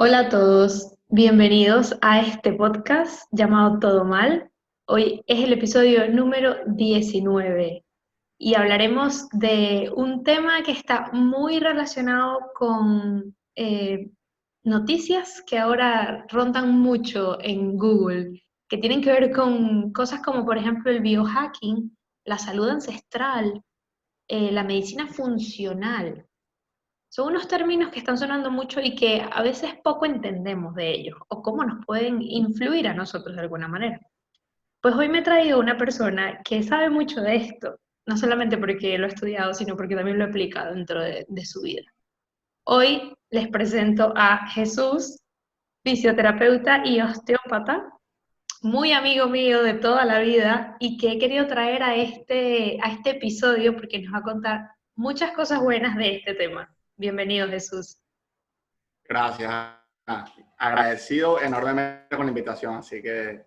Hola a todos, bienvenidos a este podcast llamado Todo Mal. Hoy es el episodio número 19 y hablaremos de un tema que está muy relacionado con noticias que ahora rondan mucho en Google, que tienen que ver con cosas como por ejemplo el biohacking, la salud ancestral, la medicina funcional. Son unos términos que están sonando mucho y que a veces poco entendemos de ellos o cómo nos pueden influir a nosotros de alguna manera. Pues hoy me he traído una persona que sabe mucho de esto, no solamente porque lo ha estudiado, sino porque también lo aplica dentro de su vida. Hoy les presento a Jesús, fisioterapeuta y osteópata, muy amigo mío de toda la vida y que he querido traer a este episodio porque nos va a contar muchas cosas buenas de este tema. Bienvenido, Jesús. Gracias. Agradecido enormemente con la invitación, así que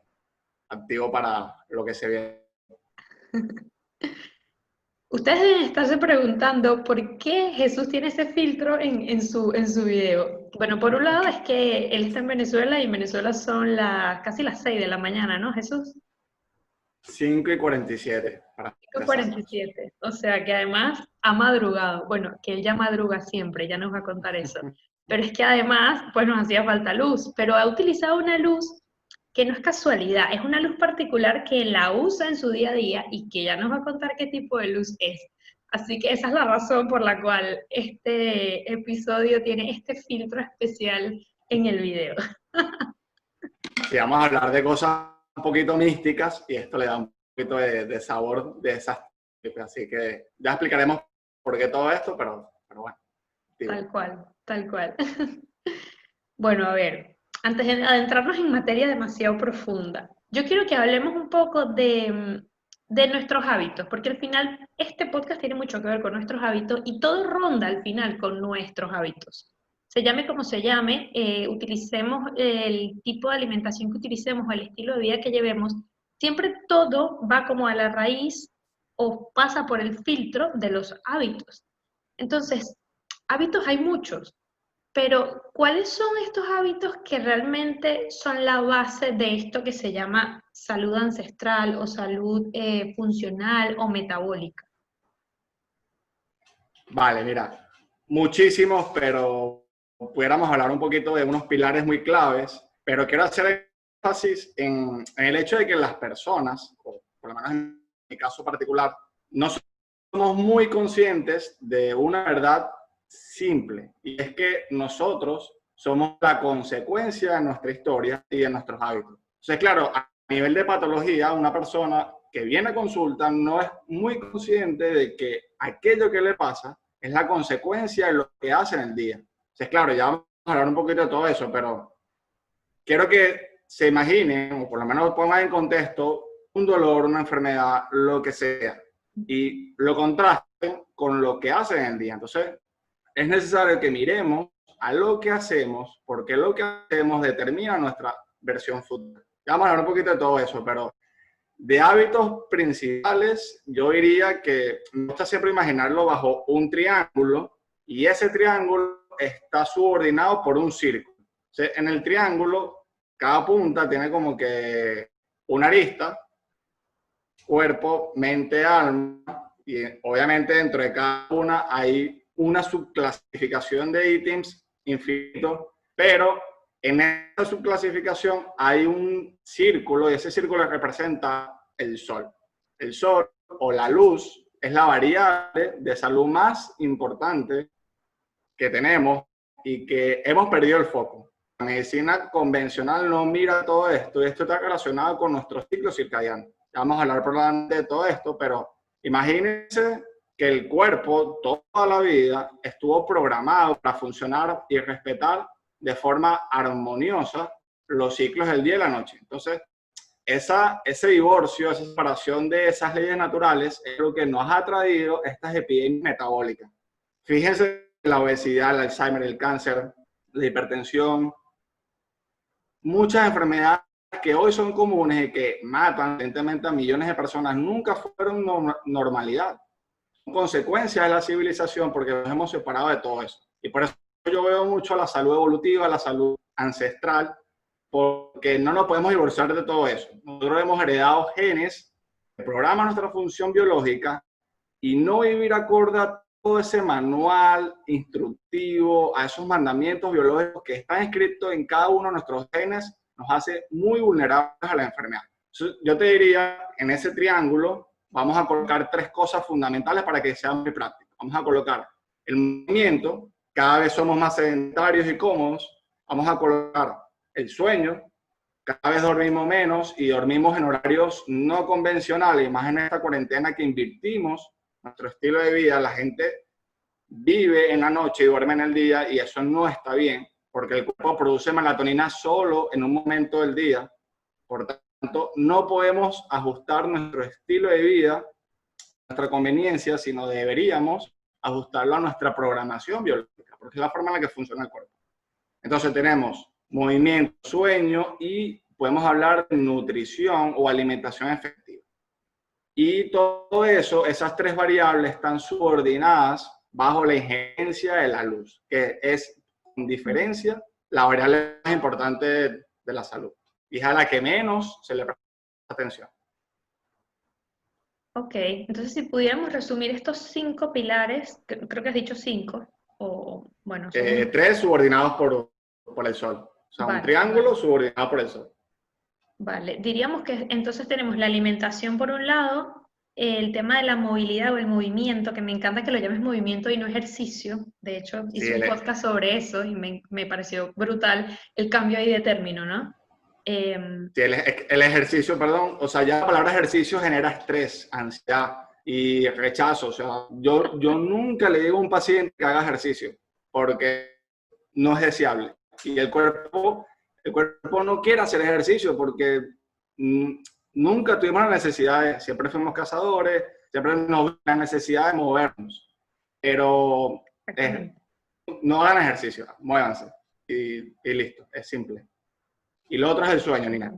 activo para lo que se viene. Ustedes deben estarse preguntando por qué Jesús tiene ese filtro en su video. Bueno, por un lado es que él está en Venezuela y en Venezuela son casi las 6 de la mañana, ¿no, Jesús? 5:47 para empezar. 5:47. O sea que además ha madrugado. Bueno, que él ya madruga siempre, ya nos va a contar eso. Pero es que además, pues nos hacía falta luz, pero ha utilizado una luz que no es casualidad, es una luz particular que la usa en su día a día y que ya nos va a contar qué tipo de luz es. Así que esa es la razón por la cual este episodio tiene este filtro especial en el video. Sí, vamos a hablar de cosas un poquito místicas y esto le da un poquito de sabor de esas. Así que ya explicaremos por qué todo esto, pero bueno. Digo. Tal cual, tal cual. Bueno, a ver, antes de adentrarnos en materia demasiado profunda, yo quiero que hablemos un poco de nuestros hábitos, porque al final este podcast tiene mucho que ver con nuestros hábitos y todo ronda al final con nuestros hábitos. Se llame como se llame, utilicemos el tipo de alimentación que utilicemos, el estilo de vida que llevemos, siempre todo va como a la raíz o pasa por el filtro de los hábitos. Entonces, hábitos hay muchos. Pero, ¿cuáles son estos hábitos que realmente son la base de esto que se llama salud ancestral o salud funcional o metabólica? Vale, mira, muchísimos, pero pudiéramos hablar un poquito de unos pilares muy claves, pero quiero hacer énfasis en el hecho de que las personas, o por lo menos en mi caso particular, no somos muy conscientes de una verdad simple, y es que nosotros somos la consecuencia de nuestra historia y de nuestros hábitos. Entonces, claro, a nivel de patología, una persona que viene a consulta no es muy consciente de que aquello que le pasa es la consecuencia de lo que hace en el día. Entonces, claro, ya vamos a hablar un poquito de todo eso, pero quiero que se imaginen, o por lo menos pongan en contexto, un dolor, una enfermedad, lo que sea, y lo contrasten con lo que hacen en el día. Entonces, es necesario que miremos a lo que hacemos, porque lo que hacemos determina nuestra versión futura. Ya vamos a hablar un poquito de todo eso, pero de hábitos principales, yo diría que me gusta siempre imaginarlo bajo un triángulo y ese triángulo está subordinado por un círculo. O sea, en el triángulo, cada punta tiene como que una arista, cuerpo, mente, alma, y obviamente dentro de cada una hay una subclasificación de ítems infinito, pero en esa subclasificación hay un círculo y ese círculo representa el sol. El sol o la luz es la variable de salud más importante que tenemos y que hemos perdido el foco. La medicina convencional no mira todo esto y esto está relacionado con nuestro ciclo circadiano. Ya vamos a hablar probablemente de todo esto, pero imagínense que el cuerpo toda la vida estuvo programado para funcionar y respetar de forma armoniosa los ciclos del día y la noche. Entonces, ese divorcio, esa separación de esas leyes naturales es lo que nos ha traído estas epidemias metabólicas. Fíjense la obesidad, el Alzheimer, el cáncer, la hipertensión, muchas enfermedades que hoy son comunes y que matan evidentemente a millones de personas nunca fueron normalidad. Consecuencia de la civilización porque nos hemos separado de todo eso. Y por eso yo veo mucho la salud evolutiva, la salud ancestral, porque no nos podemos divorciar de todo eso. Nosotros hemos heredado genes que programan nuestra función biológica y no vivir acorde a todo ese manual instructivo, a esos mandamientos biológicos que están escritos en cada uno de nuestros genes, nos hace muy vulnerables a la enfermedad. Entonces, yo te diría, en ese triángulo, vamos a colocar 3 cosas fundamentales para que sea muy práctico. Vamos a colocar el movimiento, cada vez somos más sedentarios y cómodos. Vamos a colocar el sueño, cada vez dormimos menos y dormimos en horarios no convencionales, y más en esta cuarentena que invertimos nuestro estilo de vida. La gente vive en la noche y duerme en el día, y eso no está bien, porque el cuerpo produce melatonina solo en un momento del día. Por tanto, no podemos ajustar nuestro estilo de vida a nuestra conveniencia, sino deberíamos ajustarlo a nuestra programación biológica, porque es la forma en la que funciona el cuerpo. Entonces tenemos movimiento, sueño, y podemos hablar de nutrición o alimentación efectiva. Y todo eso, esas 3 variables están subordinadas bajo la injerencia de la luz, que es, con diferencia, la variable más importante de la salud. Y es a la que menos se le presta atención. Ok, entonces si pudiéramos resumir estos 5 pilares, creo que has dicho 5, o bueno, son... 3 subordinados por el sol. O sea, Vale, un triángulo vale. subordinado por el sol. Vale, diríamos que entonces tenemos la alimentación por un lado, el tema de la movilidad o el movimiento, que me encanta que lo llames movimiento y no ejercicio. De hecho, Sí, hice un podcast sobre eso y me pareció brutal el cambio ahí de término, ¿no? sí, el ejercicio, perdón, o sea, ya la palabra ejercicio genera estrés, ansiedad y rechazo. O sea, yo nunca le digo a un paciente que haga ejercicio, porque no es deseable. Y el cuerpo no quiere hacer ejercicio porque nunca tuvimos la necesidad siempre fuimos cazadores, siempre nos la necesidad de movernos. Pero no hagan ejercicio, muévanse y listo, es simple. Y lo otro es el sueño, Nina.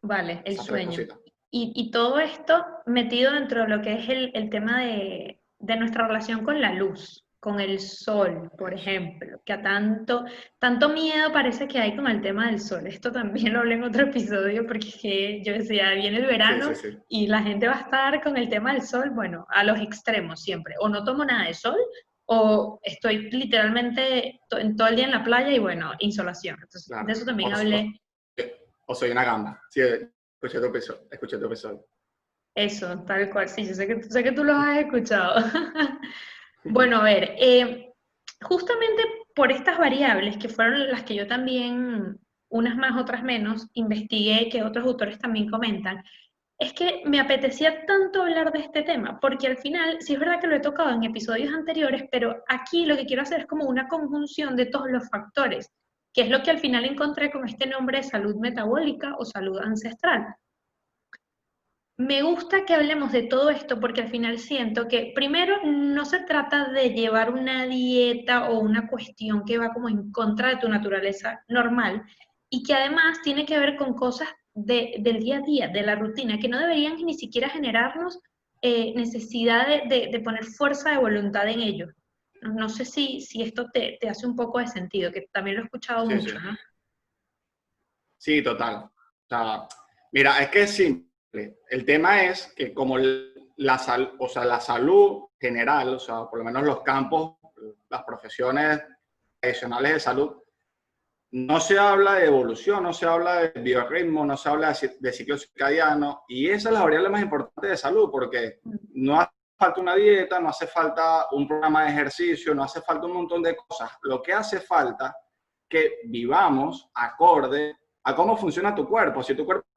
Vale, el Esas 3 sueño. cositas. Y todo esto metido dentro de lo que es el tema de nuestra relación con la luz, con el sol, por Eso. ejemplo, que a tanto miedo parece que hay con el tema del sol. Esto también lo hablé en otro episodio porque es que yo decía, viene el Sí, verano sí, sí. y la gente va a estar con el tema del sol, bueno, a los extremos siempre. O no tomo nada de sol o estoy literalmente en todo el día en la playa y bueno, insolación. Entonces, de Claro. eso también hablé. O soy una gamba. Sí, escuché tu episodio. Eso, tal cual, sí, yo sé que tú los has escuchado. Bueno, a ver, justamente por estas variables, que fueron las que yo también, unas más, otras menos, investigué, que otros autores también comentan, es que me apetecía tanto hablar de este tema, porque al final, sí es verdad que lo he tocado en episodios anteriores, pero aquí lo que quiero hacer es como una conjunción de todos los factores, que es lo que al final encontré con este nombre de salud metabólica o salud ancestral. Me gusta que hablemos de todo esto porque al final siento que primero no se trata de llevar una dieta o una cuestión que va como en contra de tu naturaleza normal y que además tiene que ver con cosas del día a día, de la rutina, que no deberían ni siquiera generarnos necesidad de poner fuerza de voluntad en ello. No sé si esto te hace un poco de sentido, que también lo he escuchado Sí, sí. mucho, ¿no? Sí, total. O sea, mira, es que es simple. El tema es que como la salud general, o sea, por lo menos los campos, las profesiones tradicionales de salud, no se habla de evolución, no se habla de biorritmo, no se habla de ciclo circadiano, y esa es la variable más importante de salud, porque no hace falta una dieta, no hace falta un programa de ejercicio, no hace falta un montón de cosas. Lo que hace falta es que vivamos acorde a cómo funciona tu cuerpo. Si tu cuerpo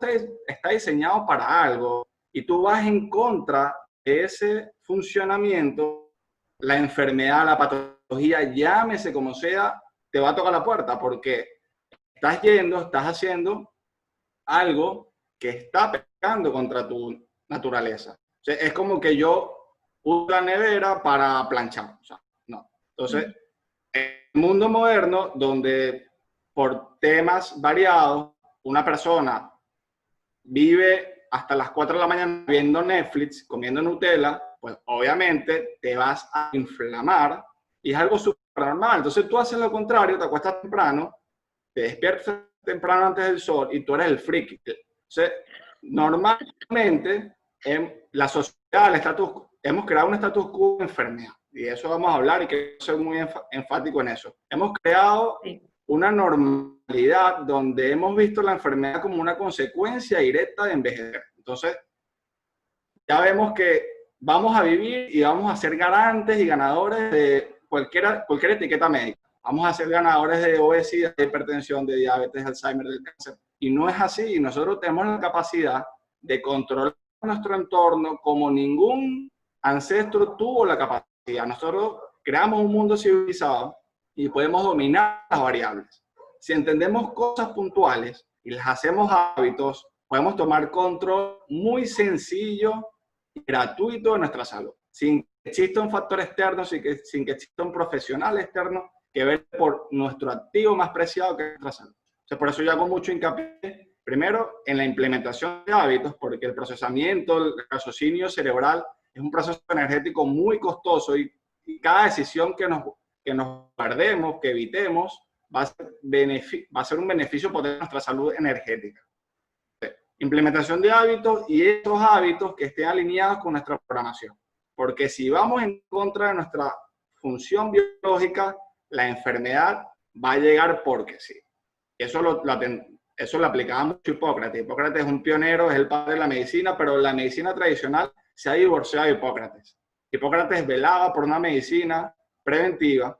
está diseñado para algo y tú vas en contra de ese funcionamiento, la enfermedad, la patología, llámese como sea, te va a tocar la puerta porque estás haciendo algo que está pecando contra tu naturaleza. O sea, es como que yo uso la nevera para planchar. O sea, no. Entonces, en el mundo moderno, donde por temas variados, una persona vive hasta las 4 de la mañana viendo Netflix, comiendo Nutella, pues obviamente te vas a inflamar y es algo súper normal. Entonces tú haces lo contrario, te acuestas temprano te despiertas temprano antes del sol y tú eres el friki. Entonces, normalmente en la sociedad, hemos creado un status quo de enfermedad. Y de eso vamos a hablar y quiero ser muy enfático en eso. Hemos creado una normalidad donde hemos visto la enfermedad como una consecuencia directa de envejecer. Entonces, ya vemos que vamos a vivir y vamos a ser garantes y ganadores de cualquier etiqueta médica. Vamos a ser ganadores de obesidad, de hipertensión, de diabetes, de Alzheimer, del cáncer. Y no es así. Nosotros tenemos la capacidad de controlar nuestro entorno como ningún ancestro tuvo la capacidad. Nosotros creamos un mundo civilizado y podemos dominar las variables. Si entendemos cosas puntuales y las hacemos hábitos, podemos tomar control muy sencillo y gratuito de nuestra salud, sin que exista un factor externo, sin que exista un profesional externo que ve por nuestro activo más preciado que es nuestra salud. Entonces, por eso yo hago mucho hincapié, primero, en la implementación de hábitos, porque el procesamiento, el raciocinio cerebral es un proceso energético muy costoso y cada decisión que nos perdemos, que evitemos, va a ser un beneficio para nuestra salud energética. Implementación de hábitos y esos hábitos que estén alineados con nuestra programación. Porque si vamos en contra de nuestra función biológica, la enfermedad va a llegar porque sí. Eso lo aplicaba mucho Hipócrates. Hipócrates es un pionero, es el padre de la medicina, pero la medicina tradicional se ha divorciado de Hipócrates. Hipócrates velaba por una medicina preventiva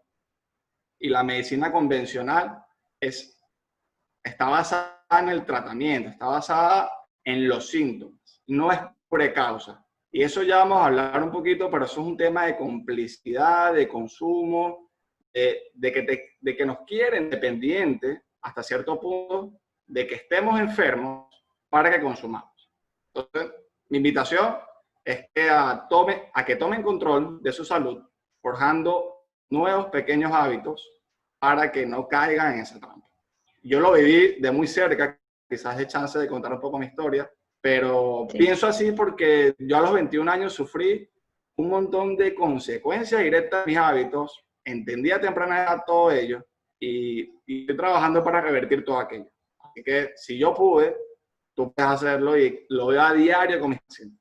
y la medicina convencional está basada en el tratamiento, está basada en los síntomas, no es precausa. Y eso ya vamos a hablar un poquito, pero eso es un tema de complicidad, de consumo, de que nos quieren dependientes hasta cierto punto de que estemos enfermos para que consumamos. Entonces, mi invitación es que tomen control de su salud, forjando nuevos pequeños hábitos para que no caigan en esa trampa. Yo lo viví de muy cerca, quizás de chance de contar un poco mi historia, pero sí, pienso así porque yo a los 21 años sufrí un montón de consecuencias directas de mis hábitos, entendí a temprana edad todo ello y estoy trabajando para revertir todo aquello. Así que si yo pude, tú puedes hacerlo y lo veo a diario con mis pacientes.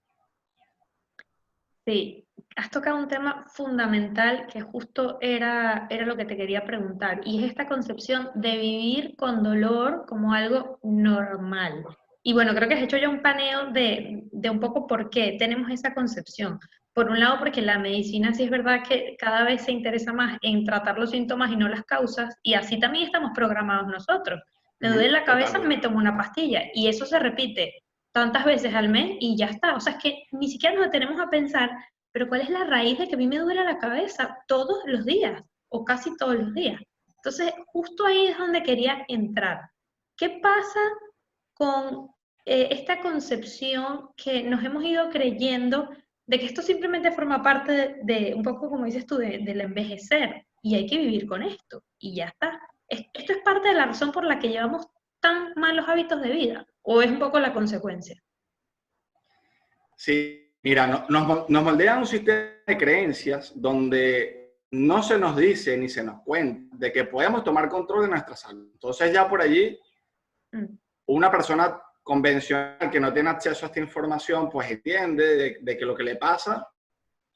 Sí, has tocado un tema fundamental que justo era lo que te quería preguntar, y es esta concepción de vivir con dolor como algo normal. Y bueno, creo que has hecho ya un paneo de un poco por qué tenemos esa concepción. Por un lado, porque la medicina sí es verdad que cada vez se interesa más en tratar los síntomas y no las causas, y así también estamos programados nosotros. Me duele la cabeza, me tomo una pastilla, y eso se repite tantas veces al mes y ya está. O sea, es que ni siquiera nos detenemos a pensar, pero ¿cuál es la raíz de que a mí me duele la cabeza todos los días o casi todos los días? Entonces, justo ahí es donde quería entrar. ¿Qué pasa con esta concepción que nos hemos ido creyendo de que esto simplemente forma parte de un poco, como dices tú, del envejecer y hay que vivir con esto y ya está? ¿Esto es parte de la razón por la que llevamos tan malos hábitos de vida o es un poco la consecuencia? Sí, mira, nos moldean un sistema de creencias donde no se nos dice ni se nos cuenta de que podemos tomar control de nuestra salud. Entonces ya por allí, una persona convencional que no tiene acceso a esta información, pues entiende de que lo que le pasa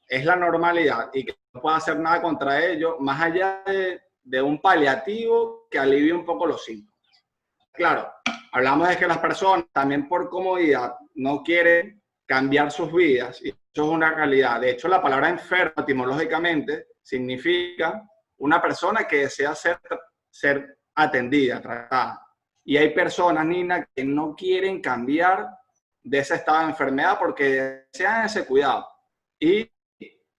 es la normalidad y que no puede hacer nada contra ello, más allá de un paliativo que alivie un poco los síntomas. Claro, hablamos de que las personas también por comodidad no quieren cambiar sus vidas y eso es una realidad. De hecho, la palabra enfermo etimológicamente significa una persona que desea ser atendida, tratada. Y hay personas, Nina, que no quieren cambiar de ese estado de enfermedad porque desean ese cuidado. Y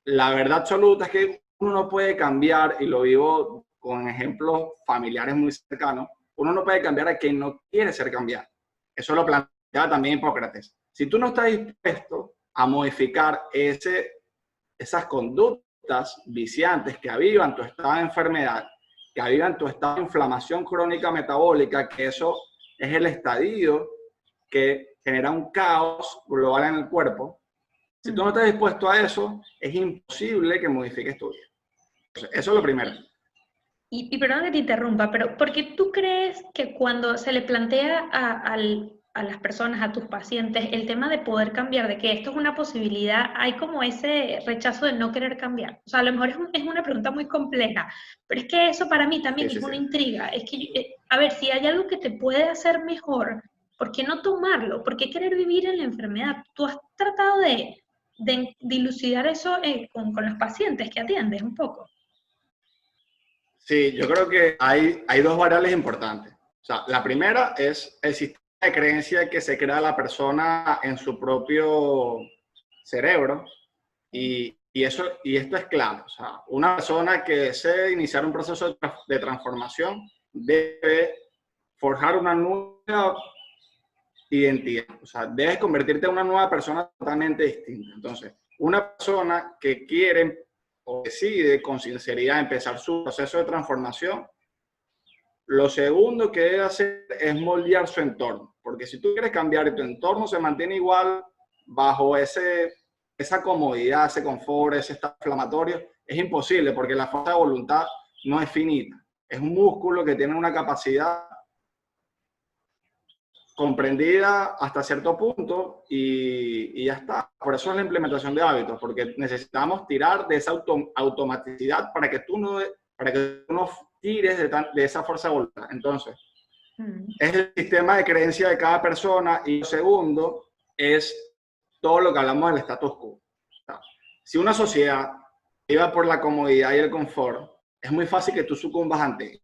la verdad absoluta es que uno no puede cambiar, y lo vivo con ejemplos familiares muy cercanos, uno no puede cambiar a quien no quiere ser cambiado. Eso lo planteaba también Hipócrates. Si tú no estás dispuesto a modificar esas conductas viciantes que avivan tu estado de enfermedad, que avivan tu estado de inflamación crónica metabólica, que eso es el estadio que genera un caos global en el cuerpo. Si tú no estás dispuesto a eso, es imposible que modifiques tu vida. Entonces, eso es lo primero. Y perdón que te interrumpa, pero ¿por qué tú crees que cuando se le plantea a las personas, a tus pacientes, el tema de poder cambiar, de que esto es una posibilidad, hay como ese rechazo de no querer cambiar? O sea, a lo mejor es una pregunta muy compleja, pero es que eso para mí también Sí, es sí, sí. una intriga. Es que, a ver, si hay algo que te puede hacer mejor, ¿por qué no tomarlo? ¿Por qué querer vivir en la enfermedad? ¿Tú has tratado de dilucidar eso con los pacientes que atiendes un poco? Sí, yo creo que hay dos variables importantes. O sea, la primera es el sistema de creencia que se crea la persona en su propio cerebro y esto es clave. O sea, una persona que desee iniciar un proceso de transformación debe forjar una nueva identidad. O sea, debes convertirte en una nueva persona totalmente distinta. Entonces, una persona que quiere o decide con sinceridad empezar su proceso de transformación, lo segundo que debe hacer es moldear su entorno. Porque si tú quieres cambiar y tu entorno se mantiene igual bajo esa comodidad, ese confort, ese estado inflamatorio, es imposible porque la fuerza de voluntad no es finita. Es un músculo que tiene una capacidad comprendida hasta cierto punto y ya está. Por eso es la implementación de hábitos, porque necesitamos tirar de esa automaticidad para que tú no tires de esa fuerza de voluntad. Entonces, es el sistema de creencia de cada persona y lo segundo es todo lo que hablamos del status quo. O sea, si una sociedad iba por la comodidad y el confort, es muy fácil que tú sucumbas ante ello.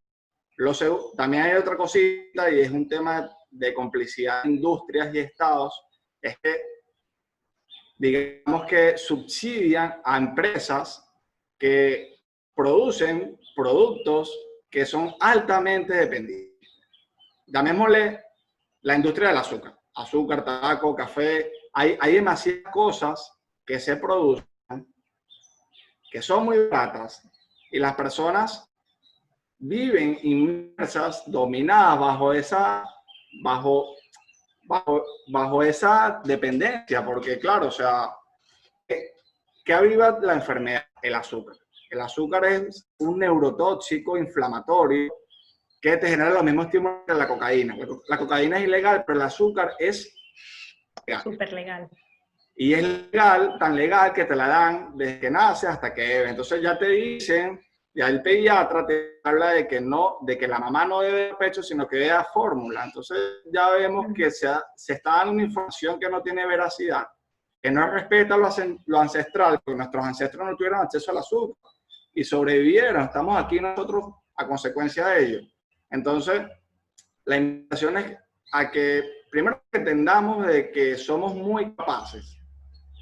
También hay otra cosita y es un tema de complicidad de industrias y estados, es que digamos que subsidian a empresas que producen productos que son altamente dependientes. Llamémosle la industria del azúcar. Azúcar, tabaco, café. Hay demasiadas cosas que se producen que son muy baratas y las personas viven inmersas, dominadas bajo, bajo esa dependencia, porque claro, o sea, ¿qué aviva la enfermedad? El azúcar. El azúcar es un neurotóxico inflamatorio que te genera los mismos estímulos que la cocaína. La cocaína es ilegal, pero el azúcar es legal. Súper legal. Y es legal, tan legal que te la dan desde que naces hasta que bebes. Entonces ya te dicen, ya el pediatra te habla de que no, de que la mamá no debe dar pecho, sino que debe fórmula. Entonces ya vemos que se está dando una información que no tiene veracidad, que no respeta lo ancestral, porque nuestros ancestros no tuvieron acceso al azúcar y sobrevivieron. Estamos aquí nosotros a consecuencia de ello. Entonces, la invitación es a que primero entendamos de que somos muy capaces,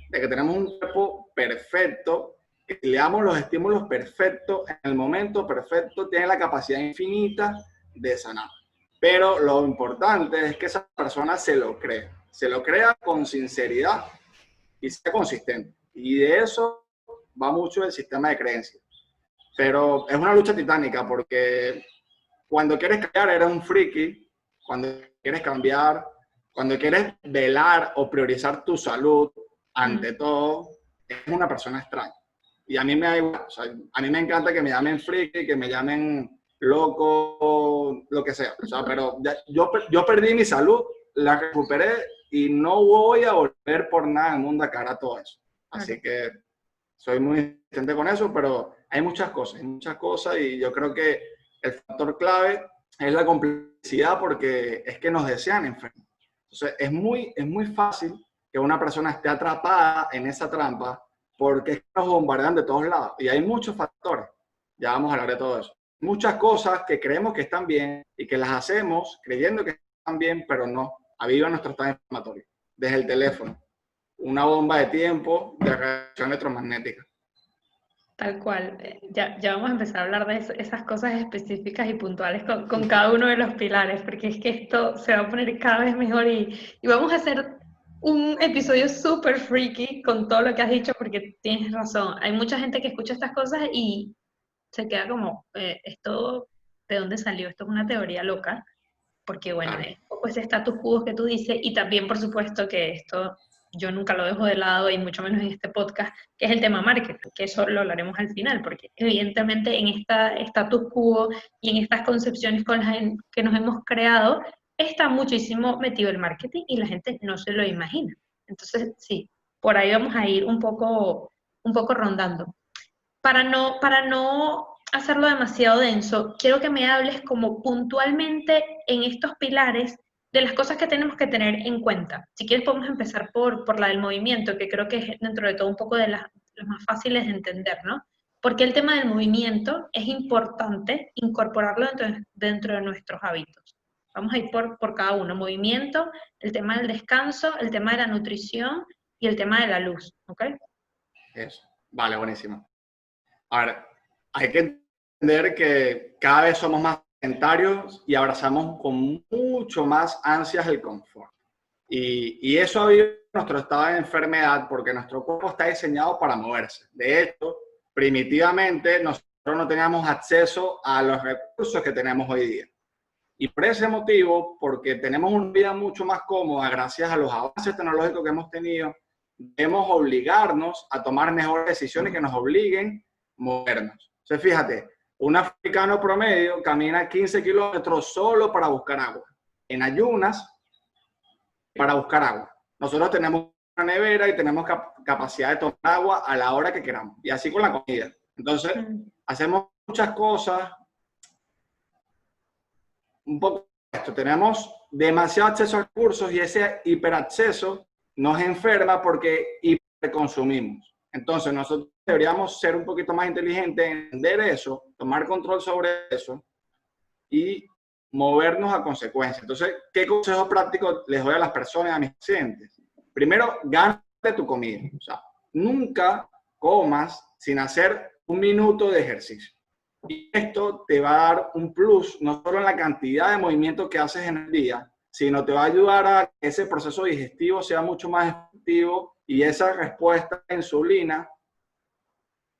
de que tenemos un cuerpo perfecto, que le damos los estímulos perfectos en el momento perfecto, tiene la capacidad infinita de sanar. Pero lo importante es que esa persona se lo crea con sinceridad y sea consistente. Y de eso va mucho el sistema de creencias. Pero es una lucha titánica porque cuando quieres cambiar eres un friki, cuando quieres cambiar, cuando quieres velar o priorizar tu salud ante todo, es una persona extraña. Y a mí me da igual, o sea, a mí me encanta que me llamen friki, que me llamen loco, lo que sea. O sea, pero yo perdí mi salud, la recuperé y no voy a volver por nada en el mundo a cara a todo eso. Así que soy muy insistente con eso, pero hay muchas cosas y yo creo que el factor clave es la complicidad porque es que nos desean enfermos. Entonces es muy fácil que una persona esté atrapada en esa trampa porque es que nos bombardean de todos lados y hay muchos factores. Ya vamos a hablar de todo eso. Muchas cosas que creemos que están bien y que las hacemos creyendo que están bien, pero no. Aviva nuestro estado inflamatorio. Desde el teléfono, una bomba de tiempo de reacción electromagnética. Tal cual. Ya vamos a empezar a hablar de esas cosas específicas y puntuales con cada uno de los pilares, porque es que esto se va a poner cada vez mejor y vamos a hacer un episodio súper freaky con todo lo que has dicho, porque tienes razón. Hay mucha gente que escucha estas cosas y se queda como, ¿esto de dónde salió? Esto es una teoría loca, porque bueno, Claro. es un poco ese status quo que tú dices, y también por supuesto que esto yo nunca lo dejo de lado y mucho menos en este podcast, que es el tema marketing, que eso lo hablaremos al final, porque evidentemente en esta status quo y en estas concepciones con que nos hemos creado, está muchísimo metido el marketing y la gente no se lo imagina. Entonces, sí, por ahí vamos a ir un poco rondando. Para no hacerlo demasiado denso, quiero que me hables como puntualmente en estos pilares de las cosas que tenemos que tener en cuenta. Si quieres podemos empezar por la del movimiento, que creo que es dentro de todo un poco de las más fáciles de entender, ¿no? Porque el tema del movimiento es importante incorporarlo dentro de nuestros hábitos. Vamos a ir por cada uno. Movimiento, el tema del descanso, el tema de la nutrición y el tema de la luz, ¿ok? Eso. Vale, buenísimo. A ver, hay que entender que cada vez somos más sedentarios y abrazamos con mucho más ansias el confort. Y eso ha habido en nuestro estado de enfermedad porque nuestro cuerpo está diseñado para moverse. De hecho, primitivamente nosotros no teníamos acceso a los recursos que tenemos hoy día. Y por ese motivo, porque tenemos una vida mucho más cómoda gracias a los avances tecnológicos que hemos tenido, debemos obligarnos a tomar mejores decisiones que nos obliguen a movernos. Entonces, fíjate, un africano promedio camina 15 kilómetros solo para buscar agua. En ayunas, para buscar agua. Nosotros tenemos una nevera y tenemos capacidad de tomar agua a la hora que queramos. Y así con la comida. Entonces, hacemos muchas cosas. Un poco esto, tenemos demasiado acceso a recursos y ese hiperacceso nos enferma porque hiperconsumimos. Entonces nosotros deberíamos ser un poquito más inteligentes, entender eso, tomar control sobre eso y movernos a consecuencia. Entonces, ¿qué consejos prácticos les doy a las personas, a mis pacientes? Primero, gánate tu comida. O sea, nunca comas sin hacer un minuto de ejercicio. Y esto te va a dar un plus, no solo en la cantidad de movimiento que haces en el día, sino te va a ayudar a que ese proceso digestivo sea mucho más efectivo y esa respuesta a insulina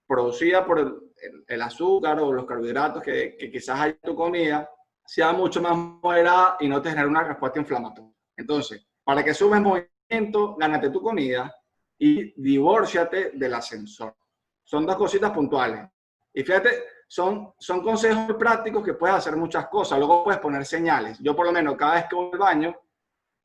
producida por el azúcar o los carbohidratos que quizás hay en tu comida sea mucho más moderada y no te genere una respuesta inflamatoria. Entonces, para que subas movimiento, gánate tu comida y divórciate del ascensor. Son dos cositas puntuales. Y fíjate, son consejos prácticos que puedes hacer muchas cosas. Luego puedes poner señales. Yo por lo menos cada vez que voy al baño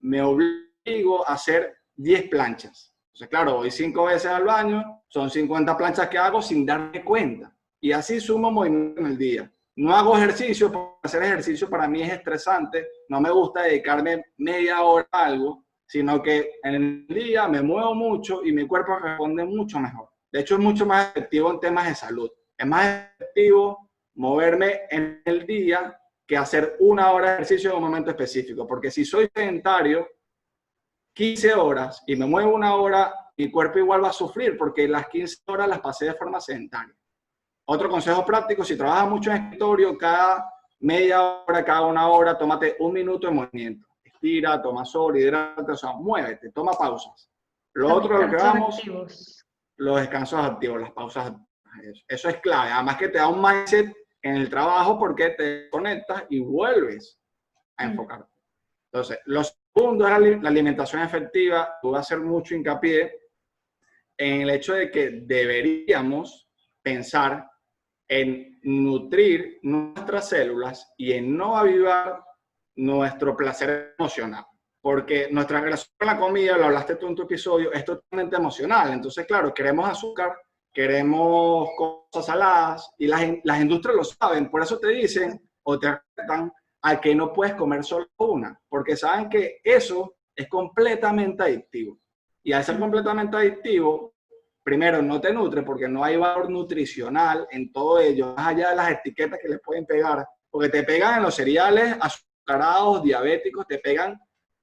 me obligo a hacer 10 planchas. Entonces, claro, voy 5 veces al baño, son 50 planchas que hago sin darme cuenta. Y así sumo movimiento en el día. No hago ejercicio, porque hacer ejercicio para mí es estresante. No me gusta dedicarme media hora a algo, sino que en el día me muevo mucho y mi cuerpo responde mucho mejor. De hecho, es mucho más efectivo en temas de salud. Es más efectivo moverme en el día que hacer una hora de ejercicio en un momento específico. Porque si soy sedentario, 15 horas y me muevo una hora, mi cuerpo igual va a sufrir porque las 15 horas las pasé de forma sedentaria. Otro consejo práctico, si trabajas mucho en escritorio, cada media hora, cada una hora, tómate un minuto de movimiento. Estira, toma sol, hidrátate, o sea, muévete, toma pausas. Lo otro, lo que vamos, los descansos activos, las pausas activas. Eso es clave. Además que te da un mindset en el trabajo porque te conectas y vuelves a enfocarte. Entonces, lo segundo es la alimentación efectiva. Tú vas a hacer mucho hincapié en el hecho de que deberíamos pensar en nutrir nuestras células y en no avivar nuestro placer emocional. Porque nuestra relación con la comida, lo hablaste tú en tu episodio, es totalmente emocional. Entonces, claro, queremos azúcar, queremos cosas saladas y las industrias lo saben. Por eso te dicen o te retan a que no puedes comer solo una, porque saben que eso es completamente adictivo. Y al ser completamente adictivo, primero, no te nutre porque no hay valor nutricional en todo ello, más allá de las etiquetas que les pueden pegar, porque te pegan en los cereales azucarados, diabéticos, te pegan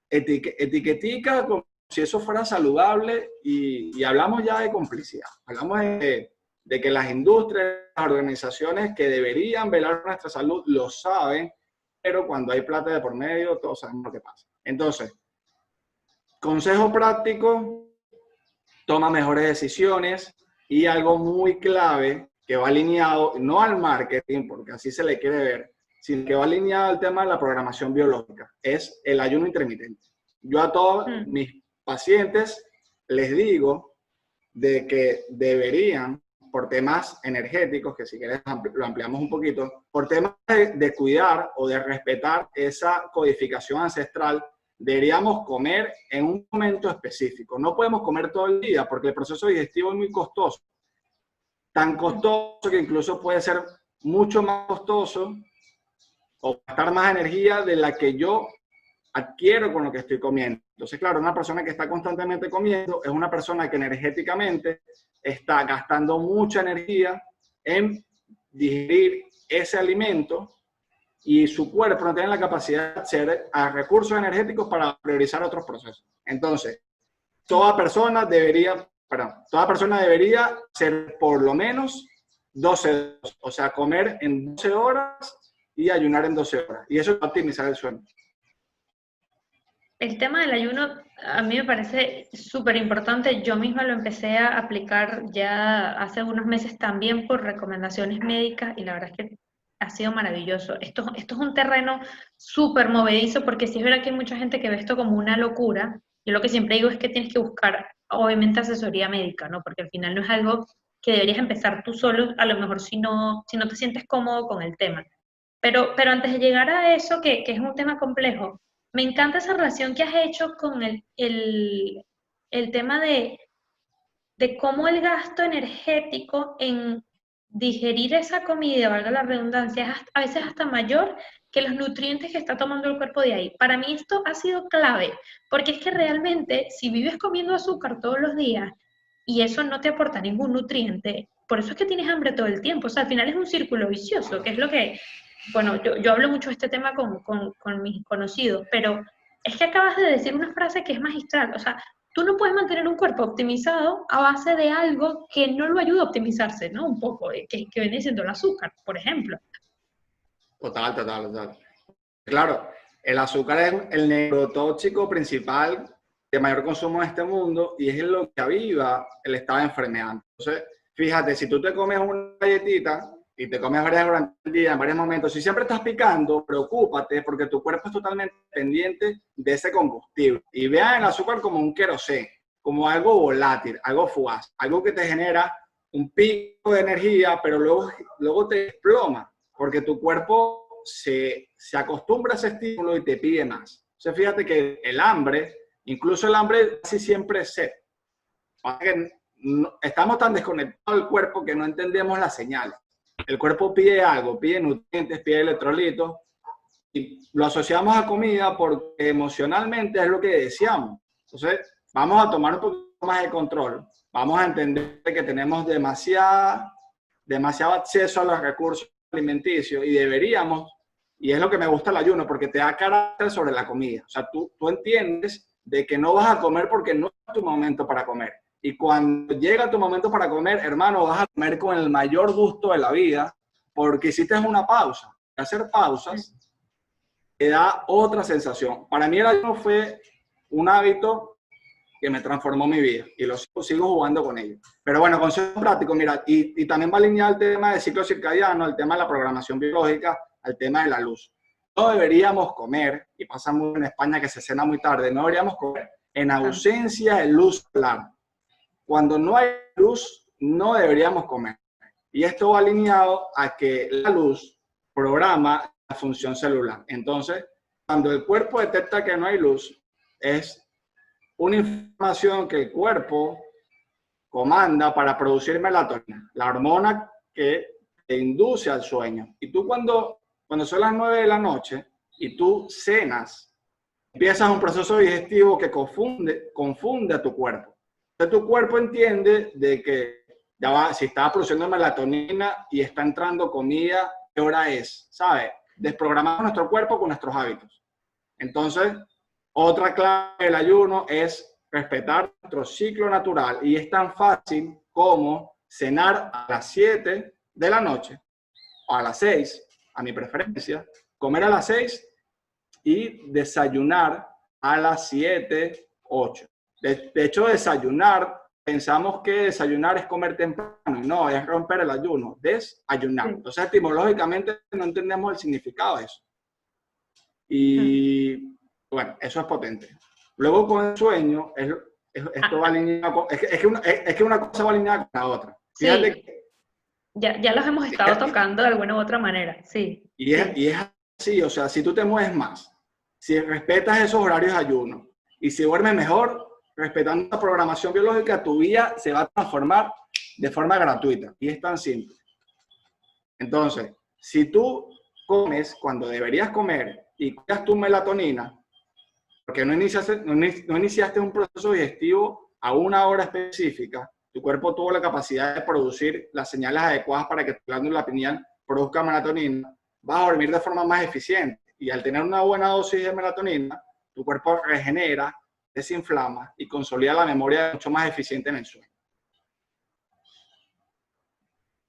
etiqueticas como si eso fuera saludable y hablamos ya de complicidad. Hablamos de que las industrias, las organizaciones que deberían velar por nuestra salud lo saben, pero cuando hay plata de por medio, todos sabemos lo que pasa. Entonces, consejo práctico, toma mejores decisiones y algo muy clave que va alineado no al marketing, porque así se le quiere ver, sino que va alineado al tema de la programación biológica, es el ayuno intermitente. Yo a todos mis pacientes les digo de que deberían, por temas energéticos, que si quieres lo ampliamos un poquito, por temas de cuidar o de respetar esa codificación ancestral, deberíamos comer en un momento específico. No podemos comer todo el día porque el proceso digestivo es muy costoso. Tan costoso que incluso puede ser mucho más costoso o gastar más energía de la que yo adquiero con lo que estoy comiendo. Entonces, claro, una persona que está constantemente comiendo es una persona que energéticamente está gastando mucha energía en digerir ese alimento y su cuerpo no tiene la capacidad de acceder a recursos energéticos para priorizar otros procesos. Entonces, toda persona debería hacer por lo menos 12 horas, o sea, comer en 12 horas y ayunar en 12 horas. Y eso es optimizar el sueño. El tema del ayuno a mí me parece súper importante. Yo misma lo empecé a aplicar ya hace unos meses también por recomendaciones médicas y la verdad es que ha sido maravilloso. Esto es un terreno súper movedizo porque sí es verdad que hay mucha gente que ve esto como una locura. Yo lo que siempre digo es que tienes que buscar obviamente asesoría médica, ¿no? Porque al final no es algo que deberías empezar tú solo, a lo mejor si no te sientes cómodo con el tema. Pero antes de llegar a eso, que es un tema complejo, me encanta esa relación que has hecho con el tema de cómo el gasto energético en digerir esa comida, valga la redundancia, es a veces hasta mayor que los nutrientes que está tomando el cuerpo de ahí. Para mí esto ha sido clave, porque es que realmente si vives comiendo azúcar todos los días y eso no te aporta ningún nutriente, por eso es que tienes hambre todo el tiempo. O sea, al final es un círculo vicioso, que es lo que, bueno, yo hablo mucho de este tema con mis conocidos, pero es que acabas de decir una frase que es magistral. O sea, tú no puedes mantener un cuerpo optimizado a base de algo que no lo ayuda a optimizarse, ¿no? Un poco, que viene siendo el azúcar, por ejemplo. Total. Claro, el azúcar es el neurotóxico principal de mayor consumo en este mundo y es lo que aviva el estado de enfermedad. Entonces, fíjate, si tú te comes una galletita y te comes varias durante el día, en varios momentos, si siempre estás picando, preocúpate porque tu cuerpo es totalmente pendiente de ese combustible. Y vean el azúcar como un queroseno, como algo volátil, algo fugaz, algo que te genera un pico de energía, pero luego te desploma porque tu cuerpo se acostumbra a ese estímulo y te pide más. O sea, fíjate que el hambre, incluso el hambre casi siempre es sed. Estamos tan desconectados del cuerpo que no entendemos las señales. El cuerpo pide algo, pide nutrientes, pide electrolitos, y lo asociamos a comida porque emocionalmente es lo que deseamos. Entonces, vamos a tomar un poco más de control. Vamos a entender que tenemos demasiado acceso a los recursos alimenticios y deberíamos, y es lo que me gusta el ayuno, porque te da carácter sobre la comida. O sea, tú entiendes de que no vas a comer porque no es tu momento para comer. Y cuando llega tu momento para comer, hermano, vas a comer con el mayor gusto de la vida porque hiciste una pausa. Hacer pausas te da otra sensación. Para mí el ayuno fue un hábito que me transformó mi vida y lo sigo jugando con ello. Pero bueno, consejo práctico, mira, y también va alineado el tema del ciclo circadiano, el tema de la programación biológica, al tema de la luz. No deberíamos comer, y pasa mucho en España que se cena muy tarde, no deberíamos comer en ausencia de luz solar. Cuando no hay luz, no deberíamos comer. Y esto va alineado a que la luz programa la función celular. Entonces, cuando el cuerpo detecta que no hay luz, es una información que el cuerpo comanda para producir melatonina, la hormona que te induce al sueño. Y tú cuando son las 9 de la noche y tú cenas, empiezas un proceso digestivo que confunde a tu cuerpo. Entonces tu cuerpo entiende de que ya va, si está produciendo melatonina y está entrando comida, ¿qué hora es? ¿Sabes? Desprogramamos nuestro cuerpo con nuestros hábitos. Entonces, otra clave del ayuno es respetar nuestro ciclo natural y es tan fácil como cenar a las 7 de la noche o a las 6, a mi preferencia, comer a las 6 y desayunar a las 7, 8. De hecho, desayunar, pensamos que desayunar es comer temprano y no, es romper el ayuno, desayunar. Entonces, etimológicamente no entendemos el significado de eso. Y bueno, eso es potente. Luego con el sueño, Esto va alineado con, es que una cosa va alineada con la otra. Sí, Fíjate que, ya los hemos estado tocando de alguna u otra manera, sí, sí. y es así, o sea, si tú te mueves más, si respetas esos horarios de ayuno y si duermes mejor, respetando la programación biológica, tu vida se va a transformar de forma gratuita. Y es tan simple. Entonces, si tú comes cuando deberías comer y cuidas tu melatonina, porque no iniciaste un proceso digestivo a una hora específica, tu cuerpo tuvo la capacidad de producir las señales adecuadas para que tu glándula pineal produzca melatonina, vas a dormir de forma más eficiente. Y al tener una buena dosis de melatonina, tu cuerpo regenera, desinflama y consolida la memoria mucho más eficiente en el sueño.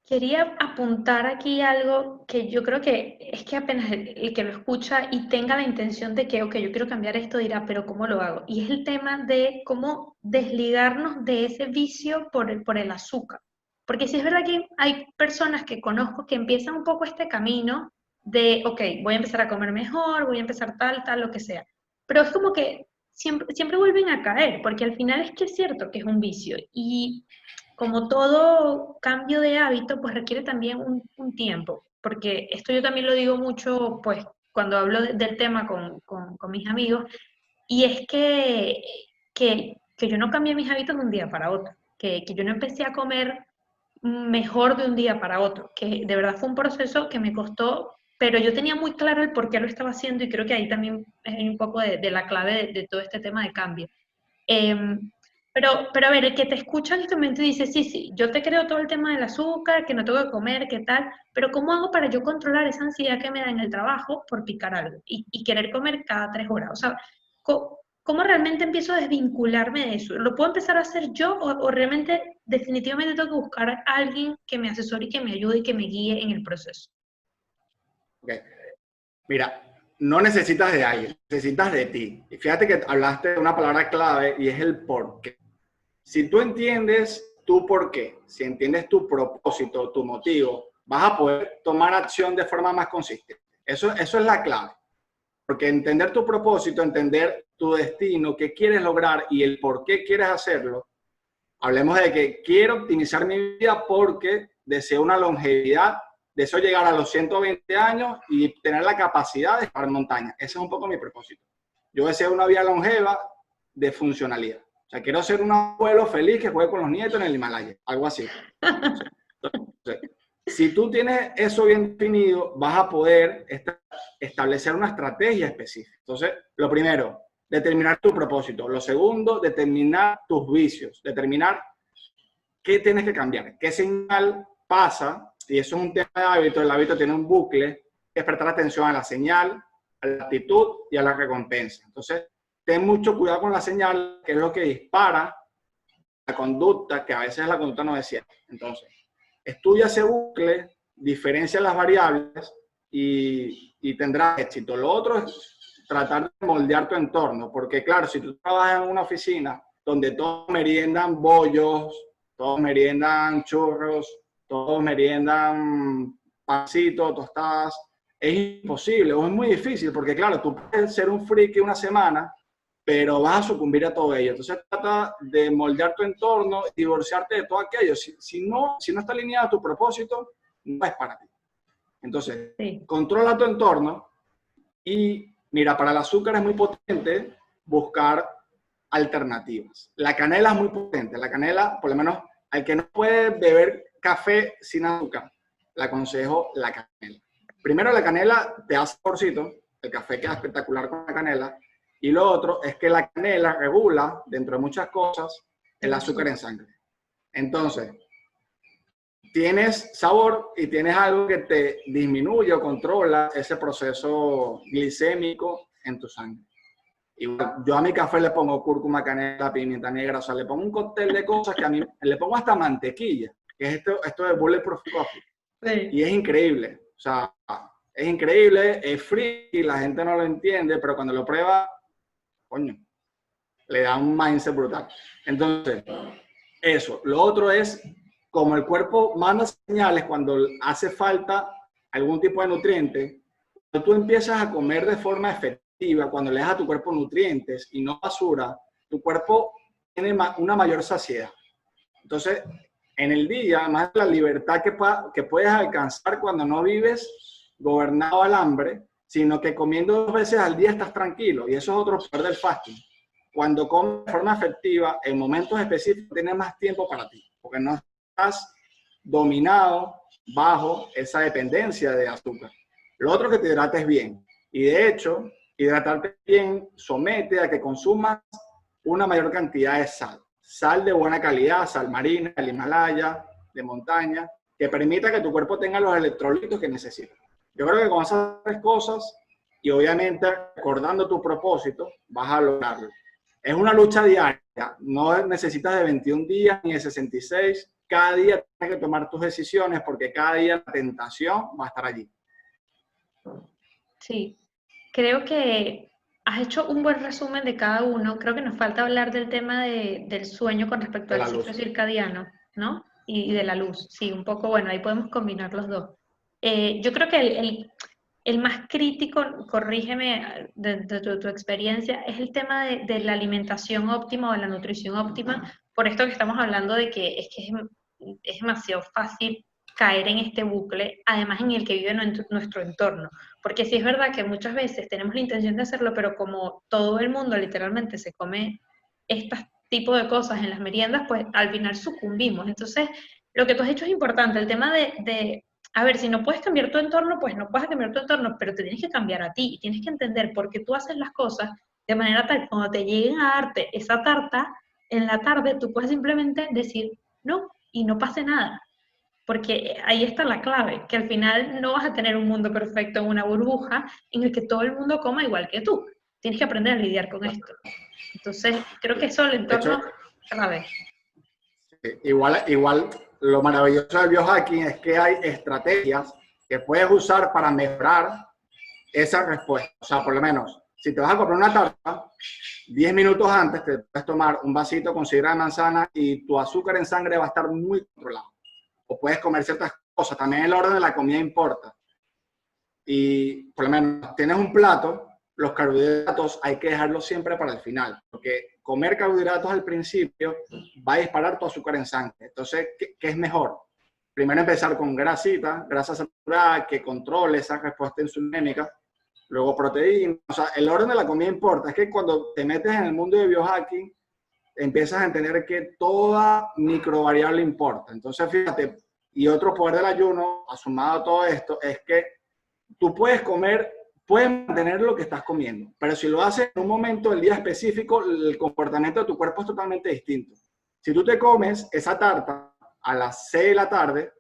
Quería apuntar aquí algo que yo creo que es que apenas el que lo escucha y tenga la intención de que, ok, yo quiero cambiar esto, dirá, pero ¿cómo lo hago? Y es el tema de cómo desligarnos de ese vicio por el azúcar. Porque sí es verdad que hay personas que conozco que empiezan un poco este camino de, ok, voy a empezar a comer mejor, voy a empezar tal, lo que sea. Pero es como que siempre vuelven a caer, porque al final es que es cierto que es un vicio. Y como todo cambio de hábito, pues requiere también un tiempo, porque esto yo también lo digo mucho, pues, cuando hablo del tema con mis amigos, y es que yo no cambié mis hábitos de un día para otro, que yo no empecé a comer mejor de un día para otro, que de verdad fue un proceso que me costó, pero yo tenía muy claro el por qué lo estaba haciendo y creo que ahí también es un poco de la clave de todo este tema de cambio. Pero a ver, el que te escucha en este momento dice, sí, sí, yo te creo todo el tema del azúcar, que no tengo que comer, qué tal, pero ¿cómo hago para yo controlar esa ansiedad que me da en el trabajo por picar algo y querer comer cada 3 horas? O sea, ¿cómo realmente empiezo a desvincularme de eso? ¿Lo puedo empezar a hacer yo o realmente definitivamente tengo que buscar a alguien que me asesore y que me ayude y que me guíe en el proceso? Okay. Mira, no necesitas de alguien, necesitas de ti. Y fíjate que hablaste de una palabra clave y es el por qué. Si tú entiendes tu por qué, si entiendes tu propósito, tu motivo, vas a poder tomar acción de forma más consistente. Eso es la clave. Porque entender tu propósito, entender tu destino, qué quieres lograr y el por qué quieres hacerlo. Hablemos de que quiero optimizar mi vida porque deseo una longevidad, deseo llegar a los 120 años y tener la capacidad de escalar montaña. Ese es un poco mi propósito. Yo deseo una vida longeva de funcionalidad. O sea, quiero ser un abuelo feliz que juegue con los nietos en el Himalaya, algo así. Entonces, si tú tienes eso bien definido, vas a poder establecer una estrategia específica. Entonces, lo primero, determinar tu propósito. Lo segundo, determinar tus vicios. Determinar qué tienes que cambiar, qué señal pasa, y eso es un tema de hábito. El hábito tiene un bucle, que es prestar atención a la señal, a la actitud y a la recompensa. Entonces, ten mucho cuidado con la señal, que es lo que dispara la conducta, que a veces la conducta no decía. Entonces, estudia ese bucle, diferencia las variables y tendrás éxito. Lo otro es tratar de moldear tu entorno, porque claro, si tú trabajas en una oficina donde todos meriendan bollos, todos meriendan churros, todos meriendan pancitos, tostadas, es imposible o es muy difícil, porque claro, tú puedes ser un friki una semana, pero vas a sucumbir a todo ello. Entonces trata de moldear tu entorno, divorciarte de todo aquello. Si no está alineado a tu propósito, no es para ti. Entonces, Sí. controla tu entorno y mira, para el azúcar es muy potente buscar alternativas. La canela es muy potente. La canela, por lo menos, al que no puede beber café sin azúcar, le aconsejo la canela. Primero, la canela te da saborcito, el café queda espectacular con la canela, y lo otro es que la canela regula, dentro de muchas cosas, el azúcar en sangre. Entonces, tienes sabor y tienes algo que te disminuye o controla ese proceso glicémico en tu sangre. Igual, yo a mi café le pongo cúrcuma, canela, pimienta negra, o sea, le pongo un cóctel de cosas que a mí le pongo hasta mantequilla, que es esto de Bulletproof Coffee. Sí. Y es increíble, o sea, es increíble, es free, la gente no lo entiende, pero cuando lo prueba, coño, le da un mindset brutal. Entonces, eso. Lo otro es, como el cuerpo manda señales cuando hace falta algún tipo de nutriente, cuando tú empiezas a comer de forma efectiva, cuando le das a tu cuerpo nutrientes y no basura, tu cuerpo tiene una mayor saciedad. Entonces, en el día, más la libertad que puedes alcanzar cuando no vives gobernado al hambre, sino que comiendo 2 veces al día estás tranquilo. Y eso es otro poder del fasting. Cuando comes de forma efectiva, en momentos específicos, tienes más tiempo para ti, porque no estás dominado bajo esa dependencia de azúcar. Lo otro que te hidrates bien. Y de hecho, hidratarte bien somete a que consumas una mayor cantidad de sal. Sal de buena calidad, sal marina, del Himalaya, de montaña, que permita que tu cuerpo tenga los electrolitos que necesita. Yo creo que con esas 3 cosas, y obviamente acordando tu propósito, vas a lograrlo. Es una lucha diaria, no necesitas de 21 días ni de 66. Cada día tienes que tomar tus decisiones porque cada día la tentación va a estar allí. Sí, creo que has hecho un buen resumen de cada uno. Creo que nos falta hablar del tema del sueño con respecto De al la ciclo luz. circadiano, ¿no? Y de la luz. Sí, un poco, bueno, ahí podemos combinar los dos. Yo creo que el más crítico, corrígeme de tu experiencia, es el tema de la alimentación óptima o de la nutrición óptima, por esto que estamos hablando de que es demasiado fácil caer en este bucle, además en el que vive nuestro entorno. Porque sí es verdad que muchas veces tenemos la intención de hacerlo, pero como todo el mundo literalmente se come este tipo de cosas en las meriendas, pues al final sucumbimos. Entonces, lo que tú has hecho es importante, el tema a ver, si no puedes cambiar tu entorno, pues no puedes cambiar tu entorno, pero te tienes que cambiar a ti y tienes que entender por qué tú haces las cosas de manera tal que cuando te lleguen a darte esa tarta en la tarde, tú puedes simplemente decir no y no pase nada. Porque ahí está la clave, que al final no vas a tener un mundo perfecto en una burbuja en el que todo el mundo coma igual que tú. Tienes que aprender a lidiar con esto. Entonces, creo que eso el De hecho, entorno clave. igual lo maravilloso del biohacking es que hay estrategias que puedes usar para mejorar esa respuesta. O sea, por lo menos, si te vas a comprar una tarta, 10 minutos antes te puedes tomar un vasito con sidra de manzana y tu azúcar en sangre va a estar muy controlado. O puedes comer ciertas cosas. También el orden de la comida importa. Y por lo menos tienes un plato, los carbohidratos hay que dejarlos siempre para el final, porque comer carbohidratos al principio va a disparar tu azúcar en sangre. Entonces, ¿qué es mejor? Primero empezar con grasa saturada que controle esa respuesta insulinémica, luego proteína. O sea, el orden de la comida importa. Es que cuando te metes en el mundo de biohacking, empiezas a entender que toda microvariable importa. Entonces, fíjate, y otro poder del ayuno, asumado a todo esto, es que tú puedes mantener lo que estás comiendo, pero si lo haces en un momento del día específico, el comportamiento de tu cuerpo es totalmente distinto. Si tú te comes esa tarta a las 6 de la tarde,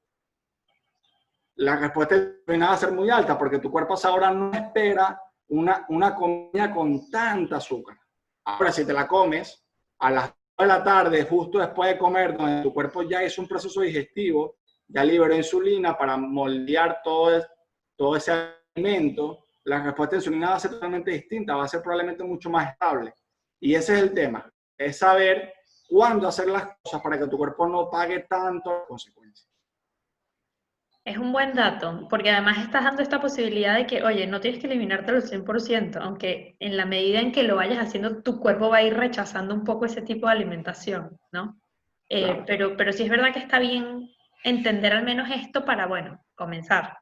la respuesta va a ser muy alta porque tu cuerpo ahora no espera una comida con tanta azúcar. Ahora, si te la comes a las 2 de la tarde, justo después de comer, donde tu cuerpo ya hizo un proceso digestivo, ya liberó insulina para moldear todo ese alimento, la respuesta de insulina va a ser totalmente distinta, va a ser probablemente mucho más estable. Y ese es el tema, es saber cuándo hacer las cosas para que tu cuerpo no pague tanto las consecuencias. Es un buen dato, porque además estás dando esta posibilidad de que, oye, no tienes que eliminártelo al 100%, aunque en la medida en que lo vayas haciendo, tu cuerpo va a ir rechazando un poco ese tipo de alimentación, ¿no? Claro. Pero sí es verdad que está bien entender al menos esto para, bueno, comenzar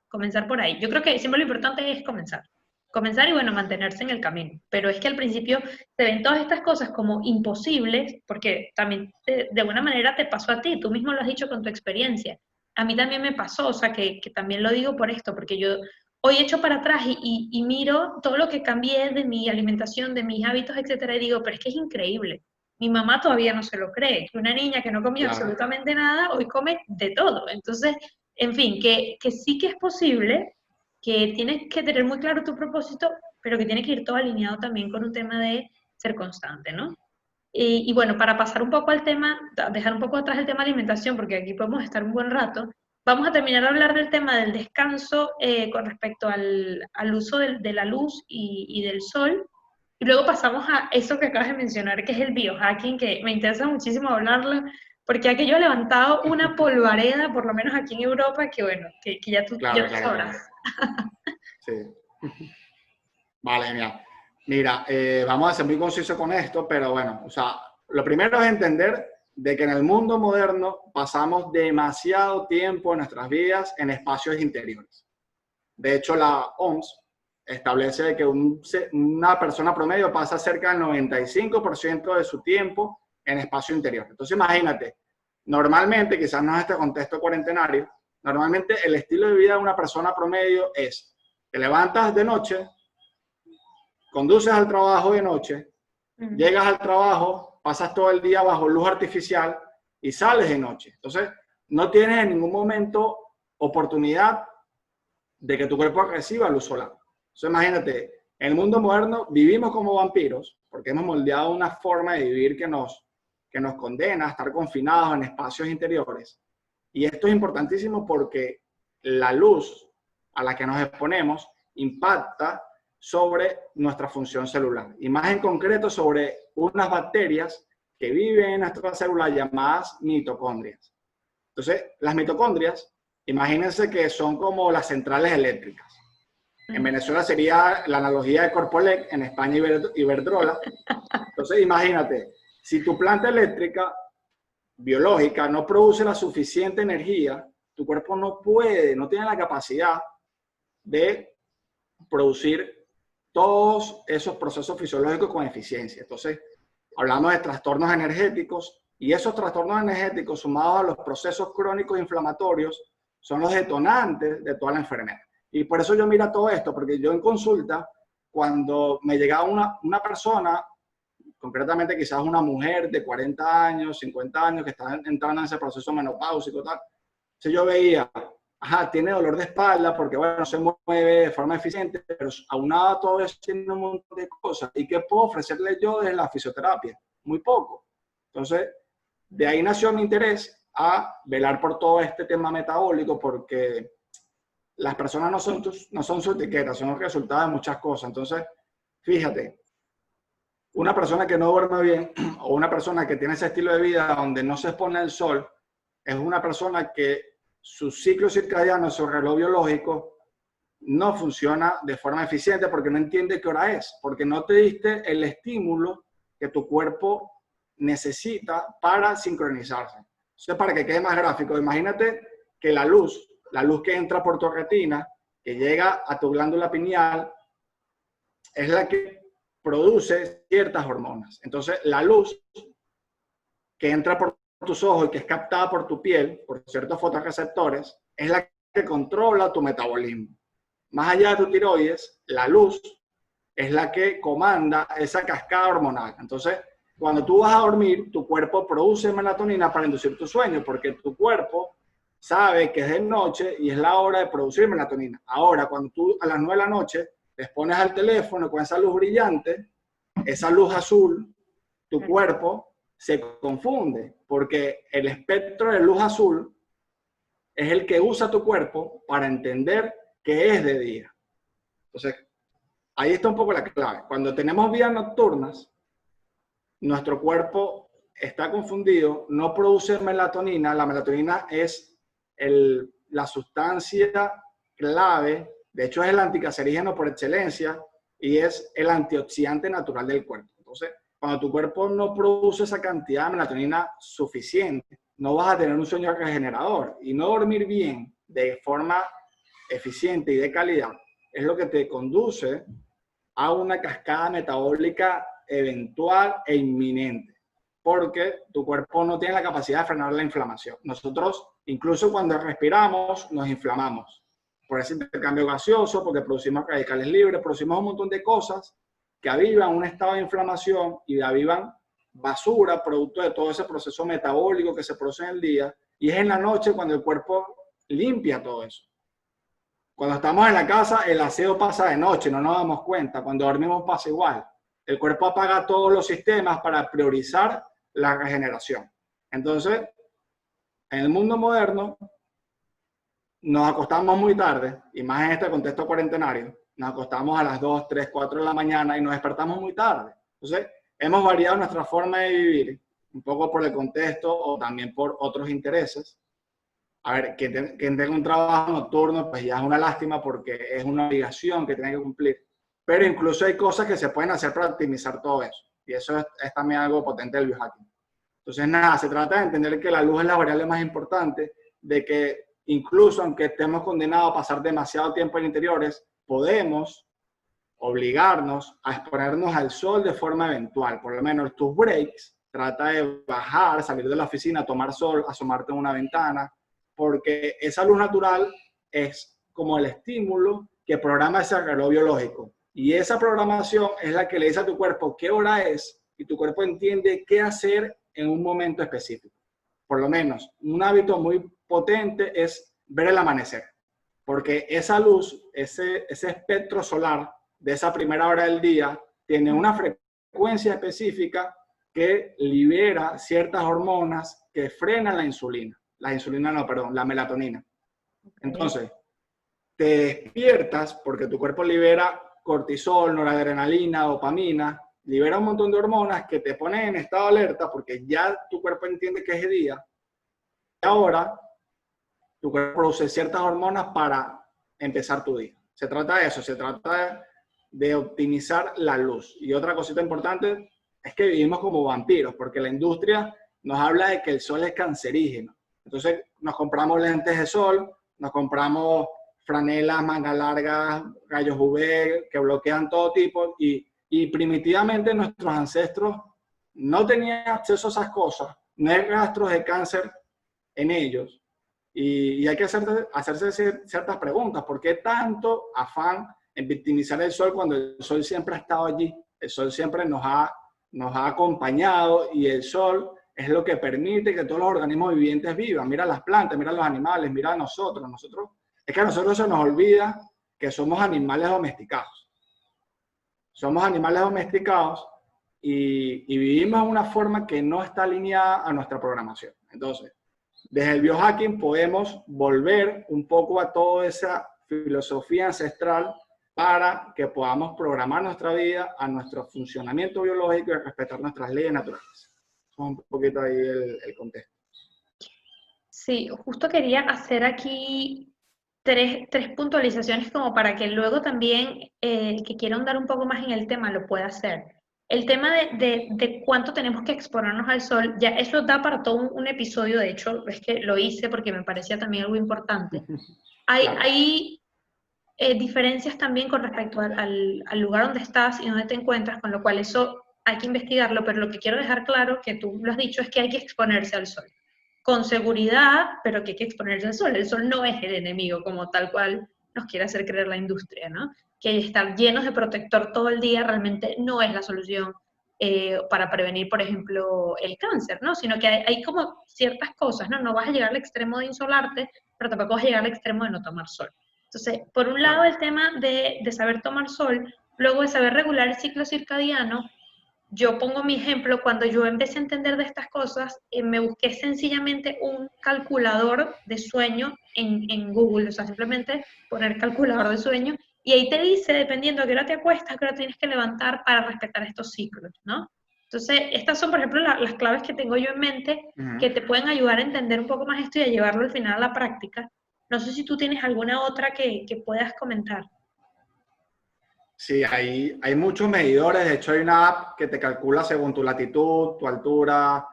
por ahí. Yo creo que siempre lo importante es comenzar y, bueno, mantenerse en el camino. Pero es que al principio se ven todas estas cosas como imposibles, porque también de alguna manera te pasó a ti, tú mismo lo has dicho con tu experiencia. A mí también me pasó, o sea, que también lo digo por esto, porque yo hoy echo para atrás y miro todo lo que cambié de mi alimentación, de mis hábitos, etcétera, y digo, pero es que es increíble. Mi mamá todavía no se lo cree, que una niña que no comía Claro. absolutamente nada, hoy come de todo. Entonces, en fin, que sí que es posible, que tienes que tener muy claro tu propósito, pero que tiene que ir todo alineado también con un tema de ser constante, ¿no? Y bueno, para pasar un poco al tema, dejar un poco atrás el tema de alimentación, porque aquí podemos estar un buen rato, vamos a terminar de hablar del tema del descanso con respecto al uso de la luz y del sol, y luego pasamos a eso que acabas de mencionar, que es el biohacking, que me interesa muchísimo hablarlo, porque aquello ha levantado una polvareda, por lo menos aquí en Europa, que bueno, que ya tú Claro. sabrás. Sí. Vale, genial. Mira, vamos a ser muy concisos con esto, pero bueno, o sea, Lo primero es entender de que en el mundo moderno pasamos demasiado tiempo en nuestras vidas en espacios interiores. De hecho, la OMS establece que una persona promedio pasa cerca del 95% de su tiempo en espacio interior. Entonces, imagínate, normalmente, quizás no en este contexto cuarentenario, normalmente el estilo de vida de una persona promedio es: te levantas de noche, conduces al trabajo de noche, llegas al trabajo, pasas todo el día bajo luz artificial y sales de noche. Entonces, no tienes en ningún momento oportunidad de que tu cuerpo reciba luz solar. Entonces, imagínate, en el mundo moderno vivimos como vampiros porque hemos moldeado una forma de vivir que nos condena a estar confinados en espacios interiores. Y esto es importantísimo porque la luz a la que nos exponemos impacta sobre nuestra función celular, y más en concreto sobre unas bacterias que viven en nuestras células llamadas mitocondrias. Entonces, las mitocondrias, imagínense que son como las centrales eléctricas. En Venezuela sería la analogía de Corpolec, en España Iberdrola. Entonces, imagínate, si tu planta eléctrica biológica no produce la suficiente energía, tu cuerpo no tiene la capacidad de producir todos esos procesos fisiológicos con eficiencia. Entonces, hablamos de trastornos energéticos, y esos trastornos energéticos sumados a los procesos crónicos inflamatorios son los detonantes de toda la enfermedad. Y por eso yo miro todo esto, porque yo en consulta, cuando me llegaba una persona, concretamente quizás una mujer de 40 años, 50 años, que está entrando en ese proceso menopáusico, tal, entonces yo veía, tiene dolor de espalda porque, bueno, no se mueve de forma eficiente, pero aunado a todo eso tiene un montón de cosas. ¿Y qué puedo ofrecerle yo desde la fisioterapia? Muy poco. Entonces, de ahí nació mi interés a velar por todo este tema metabólico, porque las personas no son su etiqueta, son el resultado de muchas cosas. Entonces, fíjate, una persona que no duerme bien o una persona que tiene ese estilo de vida donde no se expone al sol, es una persona que su ciclo circadiano, su reloj biológico, no funciona de forma eficiente porque no entiende qué hora es, porque no te diste el estímulo que tu cuerpo necesita para sincronizarse. Entonces, para que quede más gráfico, imagínate que la luz que entra por tu retina, que llega a tu glándula pineal, es la que produce ciertas hormonas. Entonces, la luz que entra por tus ojos y que es captada por tu piel, por ciertos fotorreceptores, es la que controla tu metabolismo. Más allá de tu tiroides, la luz es la que comanda esa cascada hormonal. Entonces, cuando tú vas a dormir, tu cuerpo produce melatonina para inducir tu sueño, porque tu cuerpo sabe que es de noche y es la hora de producir melatonina. Ahora, cuando tú a las 9 de la noche te pones al teléfono con esa luz brillante, esa luz azul, tu cuerpo se confunde, porque el espectro de luz azul es el que usa tu cuerpo para entender que es de día. Entonces, ahí está un poco la clave. Cuando tenemos vidas nocturnas, nuestro cuerpo está confundido, no produce melatonina. La melatonina es la sustancia clave, de hecho es el anticancerígeno por excelencia y es el antioxidante natural del cuerpo. Entonces, cuando tu cuerpo no produce esa cantidad de melatonina suficiente, no vas a tener un sueño regenerador, y no dormir bien de forma eficiente y de calidad es lo que te conduce a una cascada metabólica eventual e inminente, porque tu cuerpo no tiene la capacidad de frenar la inflamación. Nosotros, incluso cuando respiramos, nos inflamamos por ese intercambio gaseoso, porque producimos radicales libres, producimos un montón de cosas que avivan un estado de inflamación y avivan basura, producto de todo ese proceso metabólico que se produce en el día, y es en la noche cuando el cuerpo limpia todo eso. Cuando estamos en la casa, el aseo pasa de noche, no nos damos cuenta. Cuando dormimos pasa igual. El cuerpo apaga todos los sistemas para priorizar la regeneración. Entonces, en el mundo moderno, nos acostamos muy tarde, y más en este contexto cuarentenario, nos acostamos a las 2, 3, 4 de la mañana y nos despertamos muy tarde. Entonces, hemos variado nuestra forma de vivir, un poco por el contexto o también por otros intereses. A ver, quien tenga un trabajo nocturno, pues ya es una lástima porque es una obligación que tiene que cumplir. Pero incluso hay cosas que se pueden hacer para optimizar todo eso. Y eso es también algo potente del biohacking. Entonces, nada, se trata de entender que la luz es la variable más importante, de que incluso aunque estemos condenados a pasar demasiado tiempo en interiores, podemos obligarnos a exponernos al sol de forma eventual. Por lo menos tus breaks, trata de bajar, salir de la oficina, tomar sol, asomarte en una ventana, porque esa luz natural es como el estímulo que programa ese reloj biológico. Y esa programación es la que le dice a tu cuerpo qué hora es y tu cuerpo entiende qué hacer en un momento específico. Por lo menos, un hábito muy potente es ver el amanecer, porque esa luz, ese espectro solar de esa primera hora del día, tiene una frecuencia específica que libera ciertas hormonas que frenan la melatonina. Entonces, te despiertas porque tu cuerpo libera cortisol, noradrenalina, dopamina, libera un montón de hormonas que te ponen en estado de alerta porque ya tu cuerpo entiende que es de día. Y ahora, tu cuerpo produce ciertas hormonas para empezar tu día. Se trata de eso, se trata de optimizar la luz. Y otra cosita importante es que vivimos como vampiros, porque la industria nos habla de que el sol es cancerígeno. Entonces nos compramos lentes de sol, nos compramos franelas, mangas largas, rayos UV que bloquean todo tipo y primitivamente nuestros ancestros no tenían acceso a esas cosas, no hay rastros de cáncer en ellos. Y hay que hacerse ciertas preguntas. ¿Por qué tanto afán en victimizar el sol cuando el sol siempre ha estado allí? El sol siempre nos ha acompañado y el sol es lo que permite que todos los organismos vivientes vivan. Mira las plantas, mira los animales, mira a nosotros. Es que a nosotros se nos olvida que somos animales domesticados. Somos animales domesticados y vivimos de una forma que no está alineada a nuestra programación. Entonces, desde el biohacking podemos volver un poco a toda esa filosofía ancestral para que podamos programar nuestra vida a nuestro funcionamiento biológico y respetar nuestras leyes naturales. Es un poquito ahí el contexto. Sí, justo quería hacer aquí tres puntualizaciones como para que luego también el que quiera andar un poco más en el tema lo pueda hacer. El tema de cuánto tenemos que exponernos al sol, ya eso da para todo un episodio, de hecho, es que lo hice porque me parecía también algo importante. Hay diferencias también con respecto al lugar donde estás y donde te encuentras, con lo cual eso hay que investigarlo, pero lo que quiero dejar claro, que tú lo has dicho, es que hay que exponerse al sol. Con seguridad, pero que hay que exponerse al sol. El sol no es el enemigo como tal cual nos quiere hacer creer la industria, ¿no? Que estar llenos de protector todo el día realmente no es la solución para prevenir, por ejemplo, el cáncer, ¿no? Sino que hay como ciertas cosas, ¿no? No vas a llegar al extremo de insolarte, pero tampoco vas a llegar al extremo de no tomar sol. Entonces, por un lado el tema de saber tomar sol, luego de saber regular el ciclo circadiano. Yo pongo mi ejemplo, cuando yo empecé a entender de estas cosas, me busqué sencillamente un calculador de sueño en Google, o sea, simplemente poner calculador de sueño, y ahí te dice, dependiendo de qué hora te acuestas, qué hora tienes que levantar para respetar estos ciclos, ¿no? Entonces, estas son, por ejemplo, las claves que tengo yo en mente, que te pueden ayudar a entender un poco más esto y a llevarlo al final a la práctica. No sé si tú tienes alguna otra que puedas comentar. Sí, hay muchos medidores. De hecho, hay una app que te calcula según tu latitud, tu altura,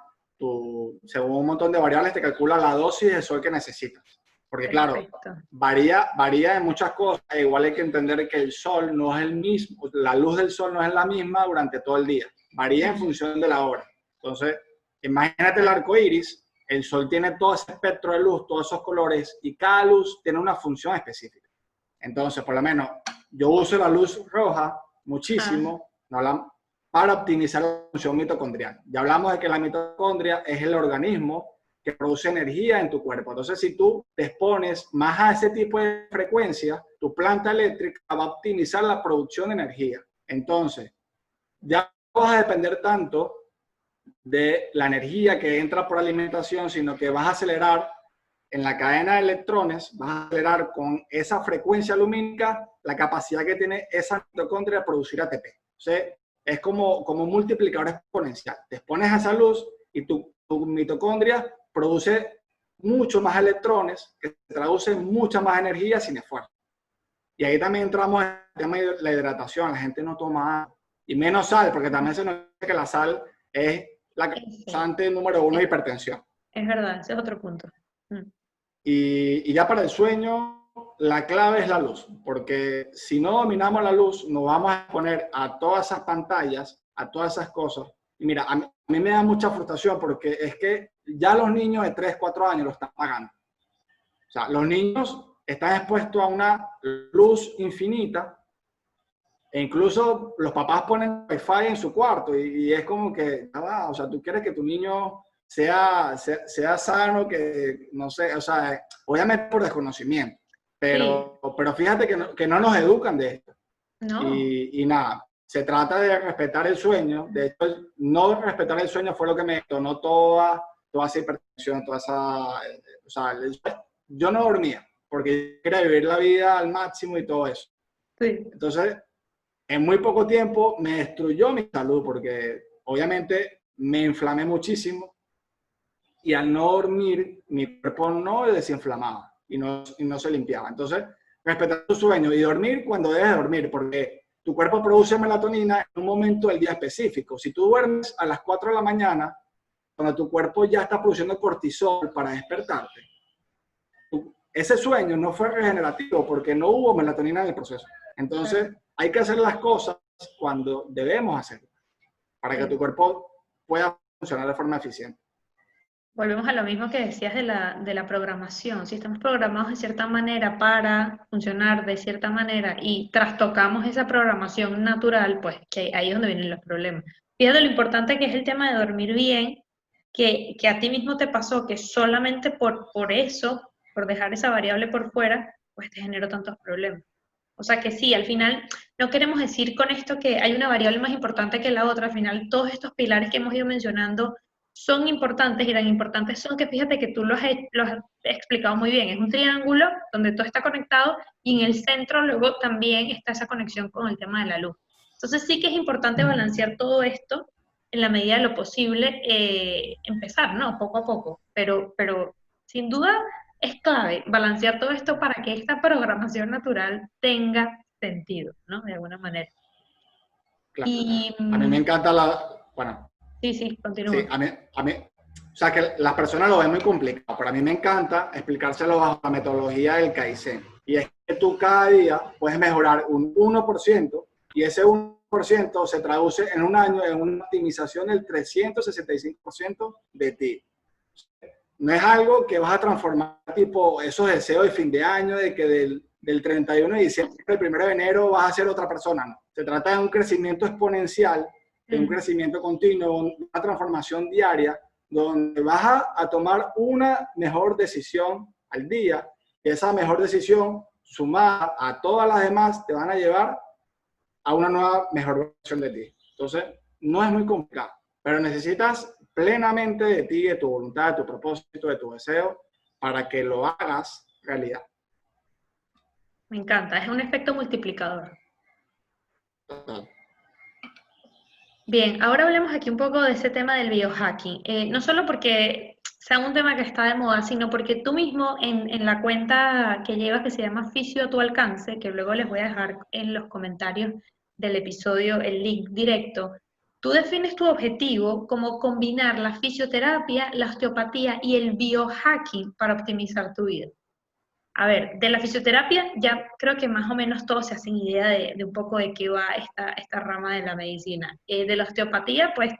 según un montón de variables, te calcula la dosis de sol que necesitas. Porque Perfecto. claro, varía en muchas cosas. Igual hay que entender que el sol no es el mismo, la luz del sol no es la misma durante todo el día. Varía en función de la hora. Entonces, imagínate el arco iris, el sol tiene todo ese espectro de luz, todos esos colores, y cada luz tiene una función específica. Entonces, por lo menos, yo uso la luz roja muchísimo para optimizar la función mitocondrial. Ya hablamos de que la mitocondria es el organismo que produce energía en tu cuerpo. Entonces, si tú te expones más a ese tipo de frecuencia, tu planta eléctrica va a optimizar la producción de energía. Entonces, ya no vas a depender tanto de la energía que entra por alimentación, sino que vas a acelerar en la cadena de electrones, vas a acelerar con esa frecuencia lumínica la capacidad que tiene esa mitocondria de producir ATP. Entonces, es como un multiplicador exponencial. Te expones a esa luz y tu mitocondria produce mucho más electrones, que se traduce en mucha más energía sin esfuerzo. Y ahí también entramos en el tema de la hidratación. La gente no toma agua. y menos sal, porque también se nos dice que la sal es la causante número uno de hipertensión. Es verdad, ese es otro punto. Y ya para el sueño, la clave es la luz, porque si no dominamos la luz, nos vamos a exponer a todas esas pantallas, a todas esas cosas. Y mira, a mí me da mucha frustración porque es que ya los niños de 3, 4 años lo están pagando. O sea, los niños están expuestos a una luz infinita e incluso los papás ponen Wi-Fi en su cuarto y es como que, o sea, tú quieres que tu niño sea sano, que no sé, o sea, obviamente por desconocimiento, pero fíjate que no nos educan de esto. No. Y nada, se trata de respetar el sueño. De hecho, no respetar el sueño fue lo que me detonó toda esa hipertensión, toda esa, o sea, yo no dormía porque quería vivir la vida al máximo y todo eso. Sí. Entonces, en muy poco tiempo me destruyó mi salud porque obviamente me inflamé muchísimo y al no dormir mi cuerpo no desinflamaba y no se limpiaba. Entonces, respetar tu sueño y dormir cuando debes dormir, porque tu cuerpo produce melatonina en un momento del día específico. Si tú duermes a las 4 de la mañana, cuando tu cuerpo ya está produciendo cortisol para despertarte, ese sueño no fue regenerativo porque no hubo melatonina en el proceso. Entonces, hay que hacer las cosas cuando debemos hacerlas para que tu cuerpo pueda funcionar de forma eficiente. Volvemos a lo mismo que decías de la programación. Si estamos programados de cierta manera para funcionar de cierta manera y trastocamos esa programación natural, pues que ahí es donde vienen los problemas. Fíjate lo importante que es el tema de dormir bien, que a ti mismo te pasó que solamente por eso, por dejar esa variable por fuera, pues te generó tantos problemas. O sea que sí, al final no queremos decir con esto que hay una variable más importante que la otra. Al final todos estos pilares que hemos ido mencionando son importantes y tan importantes son que fíjate que tú los has explicado muy bien. Es un triángulo donde todo está conectado y en el centro luego también está esa conexión con el tema de la luz. Entonces sí que es importante balancear todo esto en la medida de lo posible, empezar, ¿no? Poco a poco. Pero sin duda es clave balancear todo esto para que esta programación natural tenga sentido, ¿no? De alguna manera. Claro. Y, a mí me encanta bueno. Sí, continúa. Sí, o sea que las personas lo ven muy complicado, pero a mí me encanta explicárselo bajo la metodología del Kaizen. Y es que tú cada día puedes mejorar un 1% y ese 1% se traduce en un año en una optimización del 365% de ti. No es algo que vas a transformar tipo esos deseos de fin de año, de que del 31 de diciembre al 1 de enero vas a ser otra persona. No. Se trata de un crecimiento exponencial, de un crecimiento continuo, una transformación diaria, donde vas a tomar una mejor decisión al día, y esa mejor decisión, sumada a todas las demás, te van a llevar a una nueva, mejor versión de ti. Entonces, no es muy complicado, pero necesitas plenamente de ti, de tu voluntad, de tu propósito, de tu deseo, para que lo hagas realidad. Me encanta, es un efecto multiplicador. Total. Bien, ahora hablemos aquí un poco de ese tema del biohacking. No solo porque sea un tema que está de moda, sino porque tú mismo en la cuenta que llevas que se llama Fisio a tu alcance, que luego les voy a dejar en los comentarios del episodio el link directo, tú defines tu objetivo como combinar la fisioterapia, la osteopatía y el biohacking para optimizar tu vida. A ver, de la fisioterapia ya creo que más o menos todos se hacen idea de un poco de qué va esta rama de la medicina. De la osteopatía, pues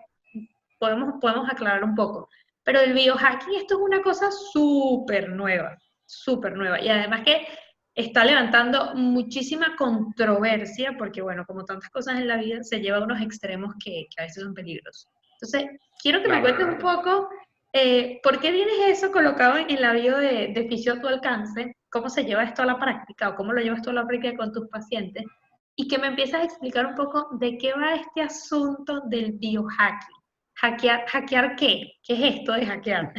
podemos aclarar un poco. Pero del biohacking esto es una cosa súper nueva, súper nueva. Y además que está levantando muchísima controversia, porque bueno, como tantas cosas en la vida, se lleva a unos extremos que a veces son peligrosos. Entonces, quiero que me cuentes un poco ¿por qué tienes eso colocado en la bio de Fisio a tu alcance? ¿Cómo se lleva esto a la práctica o cómo lo llevas tú a la práctica con tus pacientes? Y que me empiezas a explicar un poco de qué va este asunto del biohacking. ¿Hackear qué? ¿Qué es esto de hackear?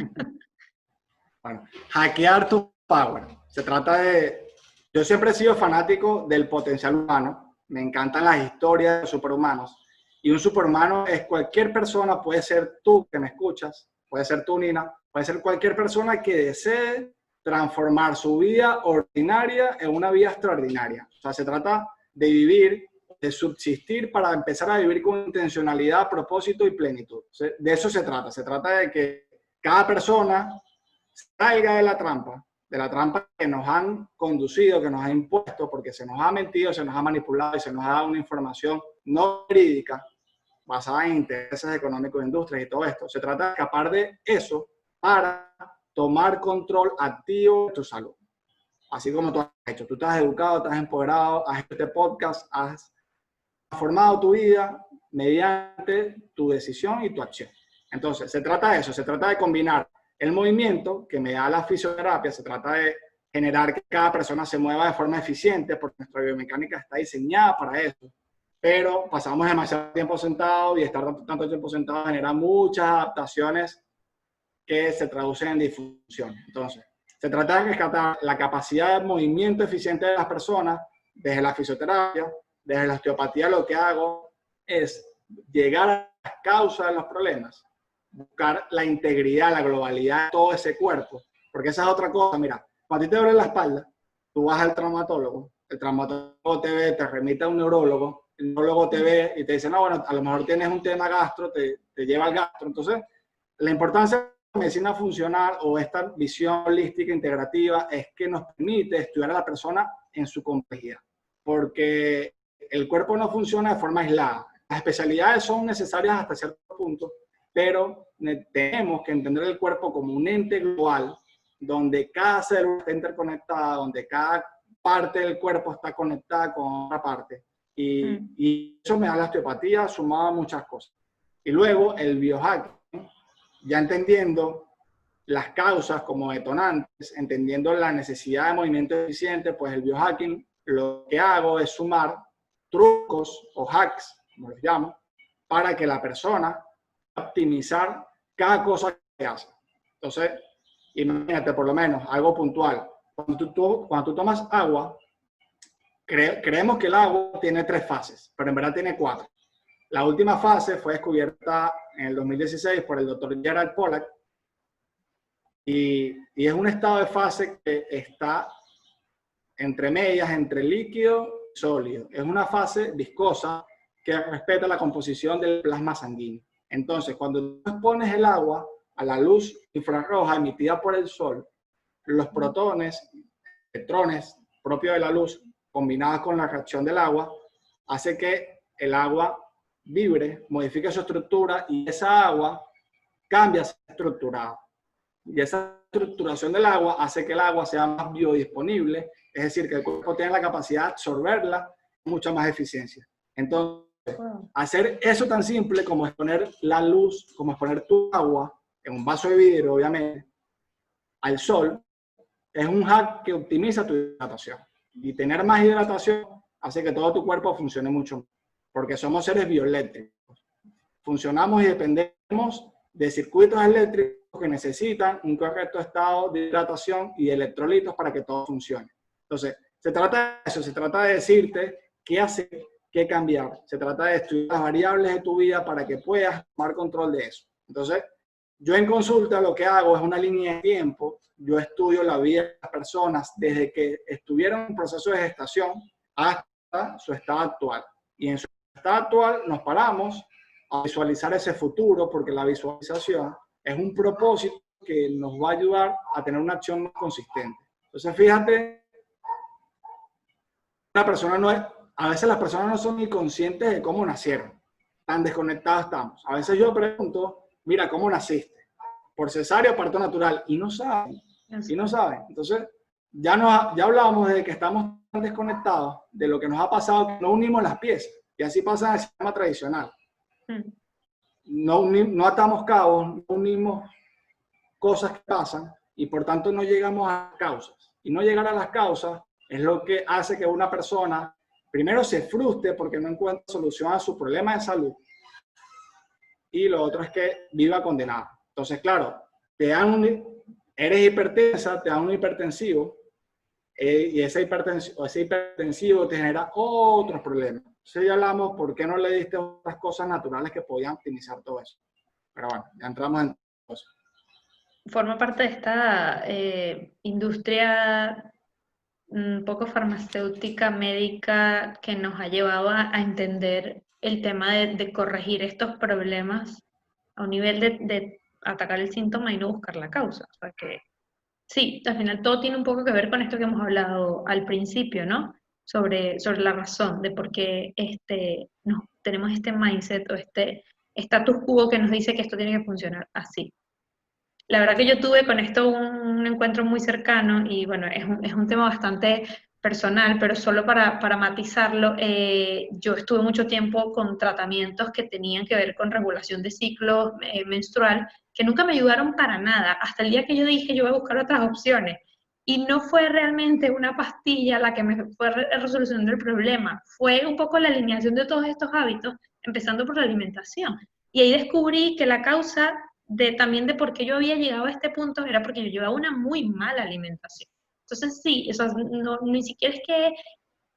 Bueno, hackear tu power. Se trata de... Yo siempre he sido fanático del potencial humano. Me encantan las historias de superhumanos. Y un superhumano es cualquier persona, puede ser tú que me escuchas, puede ser tú, Nina, puede ser cualquier persona que desee transformar su vida ordinaria en una vida extraordinaria. O sea, se trata de vivir de subsistir para empezar a vivir con intencionalidad, propósito y plenitud. De eso se trata de que cada persona salga de la trampa que nos han conducido, que nos han impuesto, porque se nos ha mentido, se nos ha manipulado y se nos ha dado una información no verídica, basada en intereses económicos de industrias y todo esto. Se trata de escapar de eso para tomar control activo de tu salud. Así como tú has hecho. Tú te has educado, te has empoderado, has hecho este podcast, has formado tu vida mediante tu decisión y tu acción. Entonces, se trata de eso, se trata de combinar el movimiento que me da la fisioterapia, se trata de generar que cada persona se mueva de forma eficiente, porque nuestra biomecánica está diseñada para eso. Pero pasamos demasiado tiempo sentados y estar tanto tiempo sentados genera muchas adaptaciones que se traducen en disfunción. Entonces, se trata de rescatar la capacidad de movimiento eficiente de las personas desde la fisioterapia, desde la osteopatía. Lo que hago es llegar a las causas de los problemas, buscar la integridad, la globalidad de todo ese cuerpo, porque esa es otra cosa. Mira, cuando a ti te duele la espalda, tú vas al traumatólogo, el traumatólogo te ve, te remite a un neurólogo, el neurólogo te ve y te dice, no, bueno, a lo mejor tienes un tema gastro, te lleva al gastro. Entonces, la importancia de la medicina funcional o esta visión holística integrativa es que nos permite estudiar a la persona en su complejidad, porque el cuerpo no funciona de forma aislada. Las especialidades son necesarias hasta cierto punto, pero tenemos que entender el cuerpo como un ente global, donde cada célula está interconectada, donde cada parte del cuerpo está conectada con otra parte. Y eso me da la osteopatía sumado a muchas cosas. Y luego el biohacking, ya entendiendo las causas como detonantes, entendiendo la necesidad de movimiento eficiente, pues el biohacking lo que hago es sumar trucos o hacks, como los llamo, para que la persona optimizar cada cosa que hace. Entonces, imagínate por lo menos algo puntual. Cuando tú tomas agua, creemos que el agua tiene 3 fases, pero en verdad tiene 4. La última fase fue descubierta en el 2016 por el doctor Gerald Pollack y es un estado de fase que está entre medias, entre líquido y sólido. Es una fase viscosa que respeta la composición del plasma sanguíneo. Entonces, cuando tú expones el agua a la luz infrarroja emitida por el sol, los protones, electrones propios de la luz, combinados con la reacción del agua, hace que el agua vibre, modifique su estructura y esa agua cambia su estructura. Y esa estructuración del agua hace que el agua sea más biodisponible, es decir, que el cuerpo tenga la capacidad de absorberla con mucha más eficiencia. Entonces, hacer eso tan simple como exponer la luz, como exponer tu agua en un vaso de vidrio, obviamente, al sol, es un hack que optimiza tu hidratación. Y tener más hidratación hace que todo tu cuerpo funcione mucho más, porque somos seres bioeléctricos. Funcionamos y dependemos de circuitos eléctricos que necesitan un correcto estado de hidratación y de electrolitos para que todo funcione. Entonces, se trata de eso, se trata de decirte qué hacer, qué cambiar. Se trata de estudiar las variables de tu vida para que puedas tomar control de eso. Entonces, yo en consulta lo que hago es una línea de tiempo. Yo estudio la vida de las personas desde que estuvieron en proceso de gestación hasta su estado actual. Y en su estado actual nos paramos a visualizar ese futuro, porque la visualización es un propósito que nos va a ayudar a tener una acción más consistente. Entonces, fíjate, una persona no es, a veces las personas no son ni conscientes de cómo nacieron, tan desconectados estamos. A veces yo pregunto, mira, ¿cómo naciste? ¿Por cesárea o parto natural? Y no saben, y no saben. Entonces, ya hablábamos de que estamos tan desconectados de lo que nos ha pasado, que no unimos las piezas, y así pasa en el sistema tradicional. No atamos cabos, no unimos cosas que pasan, y por tanto no llegamos a las causas. Y no llegar a las causas es lo que hace que una persona primero se frustre porque no encuentra solución a su problema de salud, y lo otro es que viva condenado. Entonces, claro, eres hipertensa, te dan un hipertensivo, y ese hipertensivo te genera otros problemas. Entonces ya hablamos por qué no le diste otras cosas naturales que podían optimizar todo eso. Pero bueno, ya entramos en eso. Forma parte de esta industria un poco farmacéutica, médica, que nos ha llevado a entender el tema de corregir estos problemas a un nivel de atacar el síntoma y no buscar la causa. O sea que sí, al final todo tiene un poco que ver con esto que hemos hablado al principio, ¿no? Sobre la razón de por qué no, tenemos este mindset o este status quo que nos dice que esto tiene que funcionar así. La verdad que yo tuve con esto un encuentro muy cercano y bueno, es un tema bastante personal, pero solo para matizarlo, yo estuve mucho tiempo con tratamientos que tenían que ver con regulación de ciclo menstrual, que nunca me ayudaron para nada, hasta el día que yo dije yo voy a buscar otras opciones. Y no fue realmente una pastilla la que me fue resolucionando el problema, fue un poco la alineación de todos estos hábitos, empezando por la alimentación. Y ahí descubrí que la causa también de por qué yo había llegado a este punto era porque yo llevaba una muy mala alimentación. Entonces sí, eso no, ni siquiera es que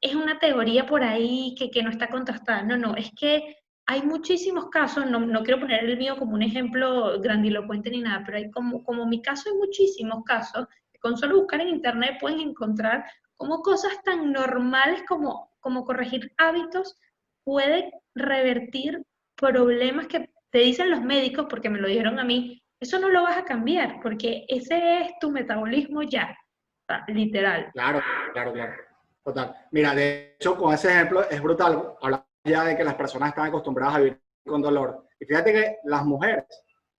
es una teoría por ahí que no está contrastada, no, no, es que hay muchísimos casos, no quiero poner el mío como un ejemplo grandilocuente ni nada, pero hay como mi caso hay muchísimos casos, que con solo buscar en internet pueden encontrar como cosas tan normales como corregir hábitos puede revertir problemas que te dicen los médicos, porque me lo dijeron a mí, eso no lo vas a cambiar, porque ese es tu metabolismo ya, literal. Claro, claro, claro. Total. Mira, de hecho, con ese ejemplo es brutal. Hablamos ya de que las personas están acostumbradas a vivir con dolor. Y fíjate que las mujeres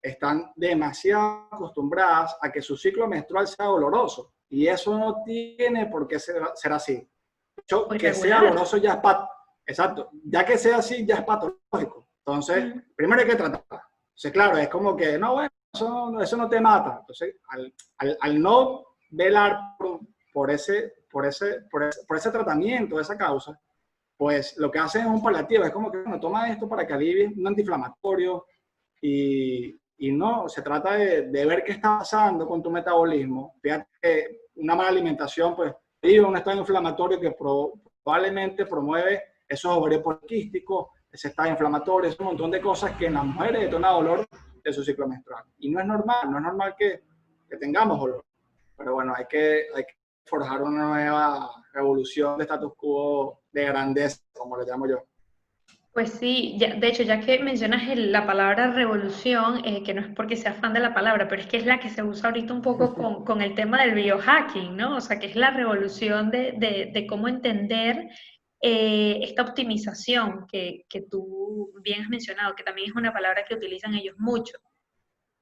están demasiado acostumbradas a que su ciclo menstrual sea doloroso. Y eso no tiene por qué ser así. De hecho, O que sea irregular. doloroso ya es exacto. Ya que sea así, ya es patológico. Entonces, primero hay que tratar. Entonces, claro, es como que, no, bueno, eso no te mata. Entonces, al no velar por ese tratamiento, esa causa, pues lo que hacen es un paliativo, es como que bueno, toma esto para que alivie un antiinflamatorio y no, se trata de ver qué está pasando con tu metabolismo. Fíjate que una mala alimentación, pues, vive un estado inflamatorio que probablemente promueve esos ovarios poliquísticos, ese estado inflamatorio, es un montón de cosas que en las mujeres detona dolor de su ciclo menstrual. Y no es normal que tengamos dolor. Pero bueno, hay que forjar una nueva revolución de status quo de grandeza, como le llamo yo. Pues sí, de hecho, ya que mencionas la palabra revolución, que no es porque sea fan de la palabra, pero es que es la que se usa ahorita un poco con el tema del biohacking, ¿no? O sea, que es la revolución de cómo entender esta optimización que tú bien has mencionado, que también es una palabra que utilizan ellos mucho.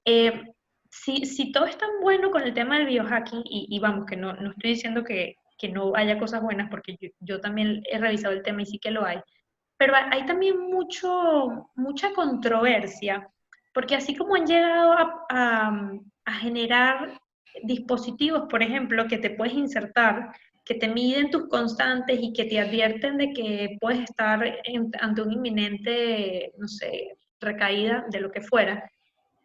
Eh, si todo es tan bueno con el tema del biohacking, y vamos, que no estoy diciendo que no haya cosas buenas, porque yo también he revisado el tema y sí que lo hay, pero hay también mucha controversia, porque así como han llegado a generar dispositivos, por ejemplo, que te puedes insertar, que te miden tus constantes y que te advierten de que puedes estar ante un inminente, no sé, recaída de lo que fuera,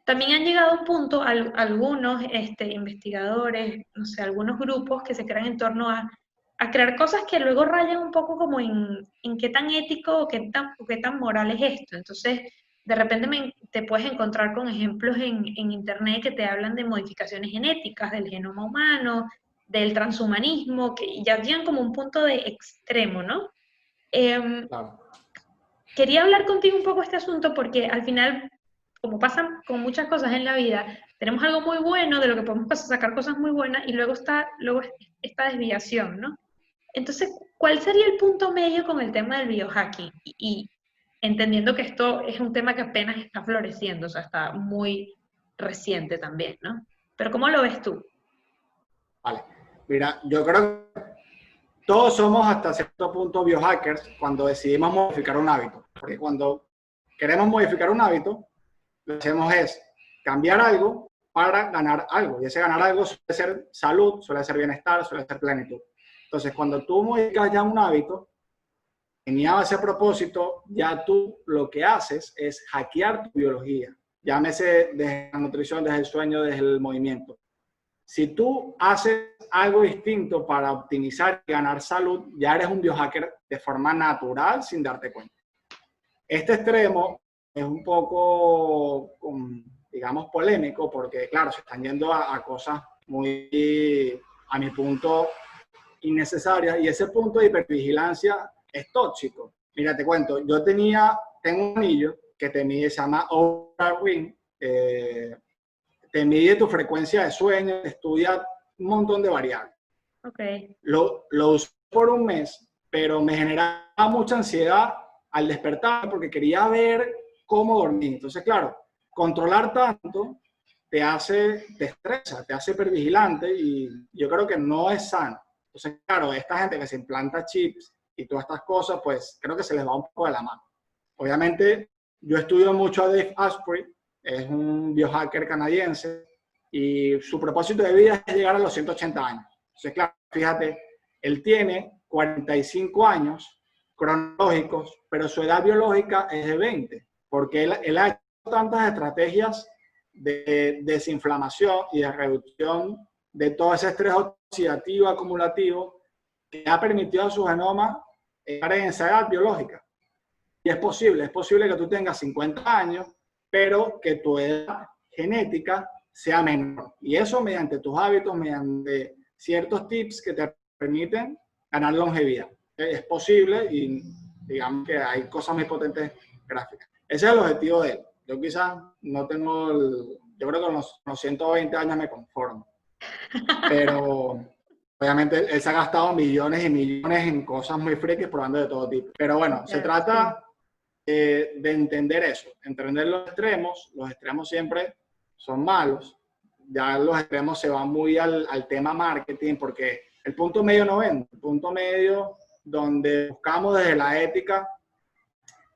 también han llegado a un punto algunos investigadores, no sé, algunos grupos que se crean en torno a crear cosas que luego rayan un poco como en qué tan ético o qué tan moral es esto. Entonces, de repente te puedes encontrar con ejemplos en internet que te hablan de modificaciones genéticas, del genoma humano, del transhumanismo, que ya llegan como un punto de extremo, ¿no? Em, Claro. Quería hablar contigo un poco este asunto porque al final, como pasa con muchas cosas en la vida, tenemos algo muy bueno de lo que podemos sacar cosas muy buenas y luego está luego esta desviación, ¿no? Entonces, ¿cuál sería el punto medio con el tema del biohacking? Y entendiendo que esto es un tema que apenas está floreciendo, o sea, está muy reciente también, ¿no? Pero ¿cómo lo ves tú? Vale. Mira, yo creo que todos somos hasta cierto punto biohackers cuando decidimos modificar un hábito. Porque cuando queremos modificar un hábito, lo que hacemos es cambiar algo para ganar algo. Y ese ganar algo suele ser salud, suele ser bienestar, suele ser plenitud. Entonces, cuando tú modificas ya un hábito, geniado ese propósito, ya tú lo que haces es hackear tu biología. Llámese desde la nutrición, desde el sueño, desde el movimiento. Si tú haces algo distinto para optimizar y ganar salud, ya eres un biohacker de forma natural sin darte cuenta. Este extremo es un poco, digamos, polémico porque, claro, se están yendo a cosas muy, a mi punto, innecesarias, y ese punto de hipervigilancia es tóxico. Mira, te cuento, tengo un anillo que se llama Oura Ring, te mide tu frecuencia de sueño, te estudia un montón de variables. Ok. Lo usé por un mes, pero me generaba mucha ansiedad al despertar porque quería ver cómo dormir. Entonces, claro, controlar tanto te estresa, te hace hipervigilante y yo creo que no es sano. Entonces, claro, esta gente que se implanta chips y todas estas cosas, pues creo que se les va un poco de la mano. Obviamente, yo estudio mucho a Dave Asprey, es un biohacker canadiense, y su propósito de vida es llegar a los 180 años. Entonces, claro, fíjate, él tiene 45 años cronológicos, pero su edad biológica es de 20, porque él ha hecho tantas estrategias de desinflamación y de reducción de todo ese estrés oxidativo acumulativo que ha permitido a su genoma estar en esa edad biológica. Y es posible que tú tengas 50 años, pero que tu edad genética sea menor. Y eso mediante tus hábitos, mediante ciertos tips que te permiten ganar longevidad. Es posible y digamos que hay cosas muy potentes gráficas. Ese es el objetivo de él. Yo quizás no tengo yo creo que con los 120 años me conformo. Pero obviamente él se ha gastado millones y millones en cosas muy frikis probando de todo tipo. Pero bueno, se trata de entender eso, entender los extremos siempre son malos, ya los extremos se van muy al tema marketing, porque el punto medio no vende, el punto medio donde buscamos desde la ética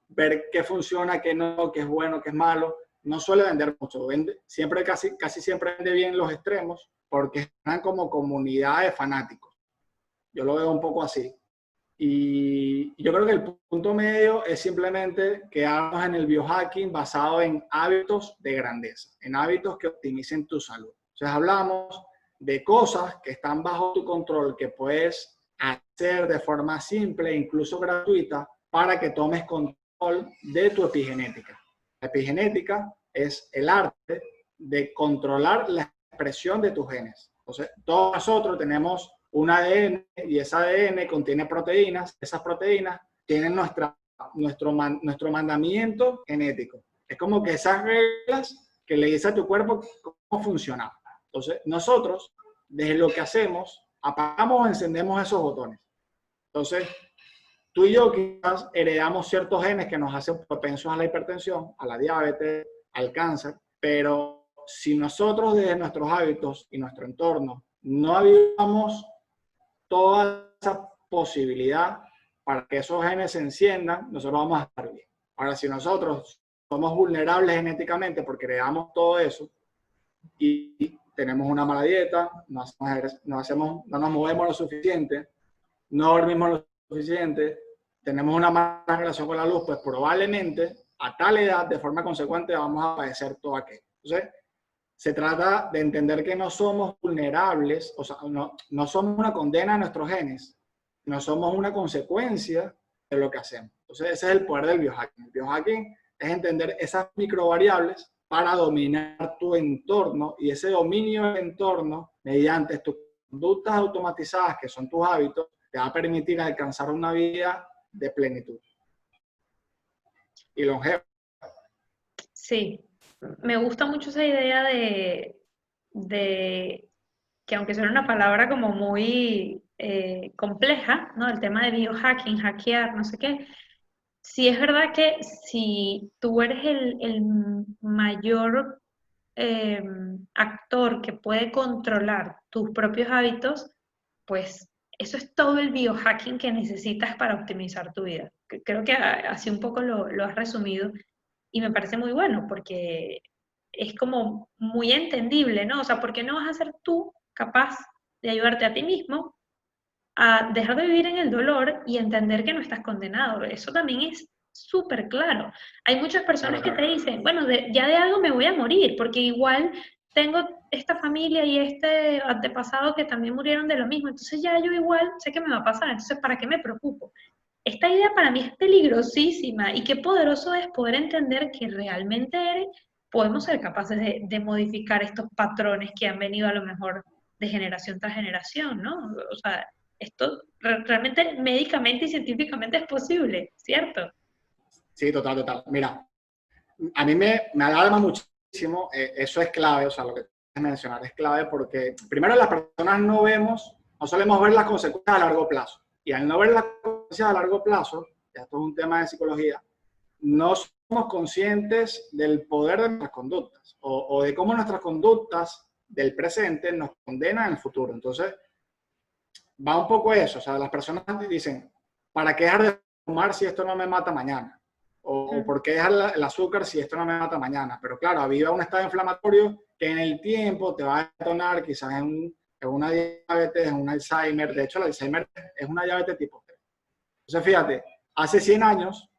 ver qué funciona, qué no, qué es bueno, qué es malo, no suele vender mucho, casi siempre vende bien los extremos, porque están como comunidad de fanáticos, yo lo veo un poco así. Y yo creo que el punto medio es simplemente quedarnos en el biohacking basado en hábitos de grandeza, en hábitos que optimicen tu salud. Entonces hablamos de cosas que están bajo tu control, que puedes hacer de forma simple e incluso gratuita para que tomes control de tu epigenética. La epigenética es el arte de controlar la expresión de tus genes. Entonces, todos nosotros tenemos un ADN y ese ADN contiene proteínas. Esas proteínas tienen nuestro mandamiento genético. Es como que esas reglas que le dice a tu cuerpo cómo funciona. Entonces, nosotros, desde lo que hacemos, apagamos o encendemos esos botones. Entonces, tú y yo quizás heredamos ciertos genes que nos hacen propensos a la hipertensión, a la diabetes, al cáncer, pero si nosotros desde nuestros hábitos y nuestro entorno no avivamos toda esa posibilidad para que esos genes se enciendan, nosotros vamos a estar bien. Ahora, si nosotros somos vulnerables genéticamente porque heredamos todo eso y tenemos una mala dieta, no nos movemos lo suficiente, no dormimos lo suficiente, tenemos una mala relación con la luz, pues probablemente a tal edad, de forma consecuente, vamos a padecer todo aquello. Entonces, se trata de entender que no somos vulnerables, o sea, no somos una condena a nuestros genes, no somos una consecuencia de lo que hacemos. Entonces, ese es el poder del biohacking. El biohacking es entender esas microvariables para dominar tu entorno, y ese dominio del entorno, mediante tus conductas automatizadas, que son tus hábitos, te va a permitir alcanzar una vida de plenitud y longeva. Sí, me gusta mucho esa idea de que aunque suene una palabra como muy compleja, ¿no? El tema de biohacking, hackear, no sé qué, sí es verdad que si tú eres el mayor actor que puede controlar tus propios hábitos, pues eso es todo el biohacking que necesitas para optimizar tu vida. Creo que así un poco lo has resumido y me parece muy bueno porque es como muy entendible, ¿no? O sea, ¿por qué no vas a ser tú capaz de ayudarte a ti mismo a dejar de vivir en el dolor y entender que no estás condenado? Eso también es súper claro. Hay muchas personas que te dicen, bueno, ya de algo me voy a morir, porque igual tengo esta familia y este antepasado que también murieron de lo mismo, entonces ya yo igual sé que me va a pasar, entonces ¿para qué me preocupo? Esta idea para mí es peligrosísima y qué poderoso es poder entender que realmente podemos ser capaces de modificar estos patrones que han venido a lo mejor de generación tras generación, ¿no? O sea, esto realmente médicamente y científicamente es posible, ¿cierto? Sí, total, total. Mira, a mí me alarma muchísimo, eso es clave, o sea, lo que tienes mencionar es clave porque primero las personas no solemos ver las consecuencias a largo plazo. Y al no ver las consecuencias a largo plazo, ya esto es un tema de psicología, no somos conscientes del poder de nuestras conductas o de cómo nuestras conductas del presente nos condenan en el futuro. Entonces, va un poco eso, o sea, las personas dicen, ¿para qué dejar de fumar si esto no me mata mañana? O ¿por qué dejar el azúcar si esto no me mata mañana? Pero claro, aviva un estado inflamatorio que en el tiempo te va a detonar quizás en una diabetes, en un Alzheimer. De hecho, el Alzheimer es una diabetes tipo 3. Entonces, fíjate, hace 100 años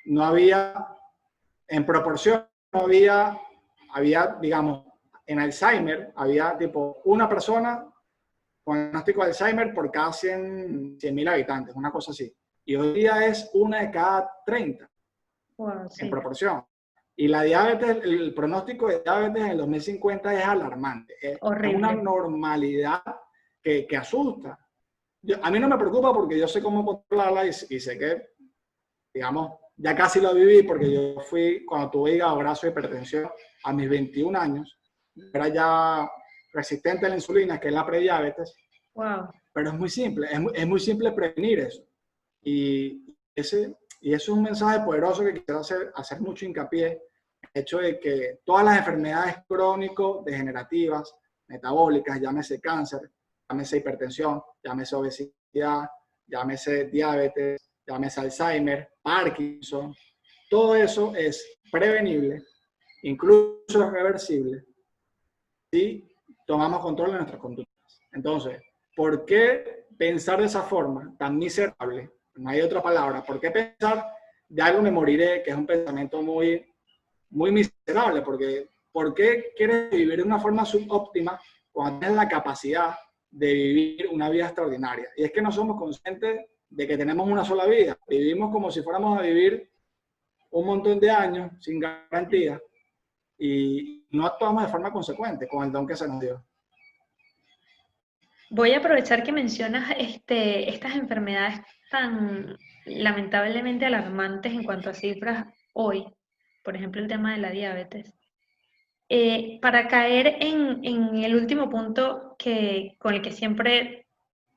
no había, en proporción, no había, digamos, en Alzheimer, había tipo una persona con diagnóstico de Alzheimer por cada 100.000 habitantes, una cosa así. Y hoy día es una de cada 30 Wow, en sí. proporción. Y la diabetes, el pronóstico de diabetes en el 2050 es alarmante. Es una Horrible. normalidad que asusta. A mí no me preocupa porque yo sé cómo controlarla y sé que, digamos, ya casi lo viví porque yo fui, cuando tuve hígado graso y hipertensión a mis 21 años, era ya resistente a la insulina, que es la prediabetes, Wow. pero es muy simple, es muy simple prevenir eso. Y eso es un mensaje poderoso que quisiera hacer mucho hincapié, el hecho de que todas las enfermedades crónico-degenerativas, metabólicas, llámese cáncer, llámese hipertensión, llámese obesidad, llámese diabetes, llámese Alzheimer, Parkinson, todo eso es prevenible, incluso reversible, si tomamos control de nuestras conductas. Entonces, ¿por qué pensar de esa forma tan miserable? No hay otra palabra. ¿Por qué pensar de algo me moriré, que es un pensamiento muy, muy miserable? Porque ¿por qué quieres vivir de una forma subóptima cuando tienes la capacidad de vivir una vida extraordinaria? Y es que no somos conscientes de que tenemos una sola vida. Vivimos como si fuéramos a vivir un montón de años sin garantía y no actuamos de forma consecuente con el don que se nos dio. Voy a aprovechar que mencionas estas enfermedades tan lamentablemente alarmantes en cuanto a cifras hoy, por ejemplo el tema de la diabetes, para caer en el último punto con el que siempre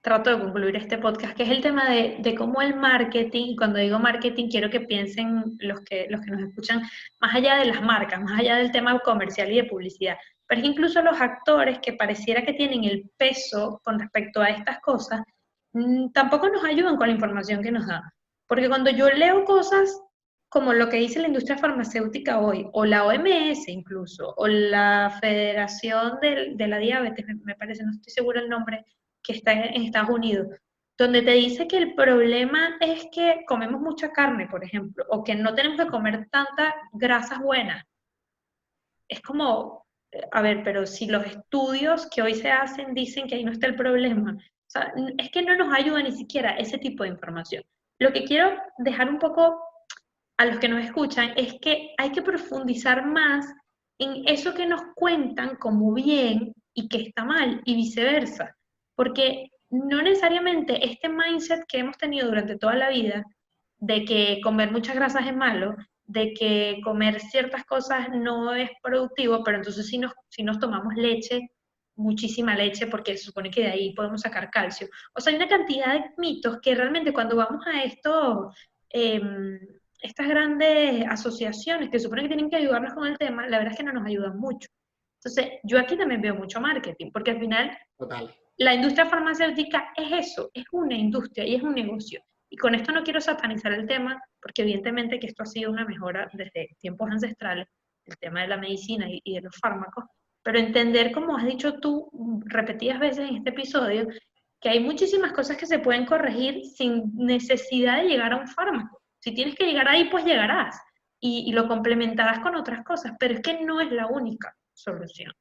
trato de concluir este podcast, que es el tema de cómo el marketing, y cuando digo marketing quiero que piensen los que nos escuchan, más allá de las marcas, más allá del tema comercial y de publicidad, pero es que incluso los actores que pareciera que tienen el peso con respecto a estas cosas, tampoco nos ayudan con la información que nos dan. Porque cuando yo leo cosas como lo que dice la industria farmacéutica hoy, o la OMS incluso, o la Federación de la Diabetes, me parece, no estoy segura el nombre, que está en Estados Unidos, donde te dice que el problema es que comemos mucha carne, por ejemplo, o que no tenemos que comer tantas grasas buenas. Es como, a ver, pero si los estudios que hoy se hacen dicen que ahí no está el problema, o sea, es que no nos ayuda ni siquiera ese tipo de información. Lo que quiero dejar un poco a los que nos escuchan es que hay que profundizar más en eso que nos cuentan como bien y que está mal y viceversa, porque no necesariamente este mindset que hemos tenido durante toda la vida de que comer muchas grasas es malo, de que comer ciertas cosas no es productivo, pero entonces si nos tomamos leche, muchísima leche, porque se supone que de ahí podemos sacar calcio. O sea, hay una cantidad de mitos que realmente cuando vamos a esto, estas grandes asociaciones que suponen que tienen que ayudarnos con el tema, la verdad es que no nos ayudan mucho. Entonces, yo aquí también veo mucho marketing, porque al final Total. la industria farmacéutica es eso, es una industria y es un negocio. Y con esto no quiero satanizar el tema, porque evidentemente que esto ha sido una mejora desde tiempos ancestrales, el tema de la medicina y de los fármacos, pero entender, como has dicho tú repetidas veces en este episodio, que hay muchísimas cosas que se pueden corregir sin necesidad de llegar a un fármaco. Si tienes que llegar ahí, pues llegarás y lo complementarás con otras cosas, pero es que no es la única solución.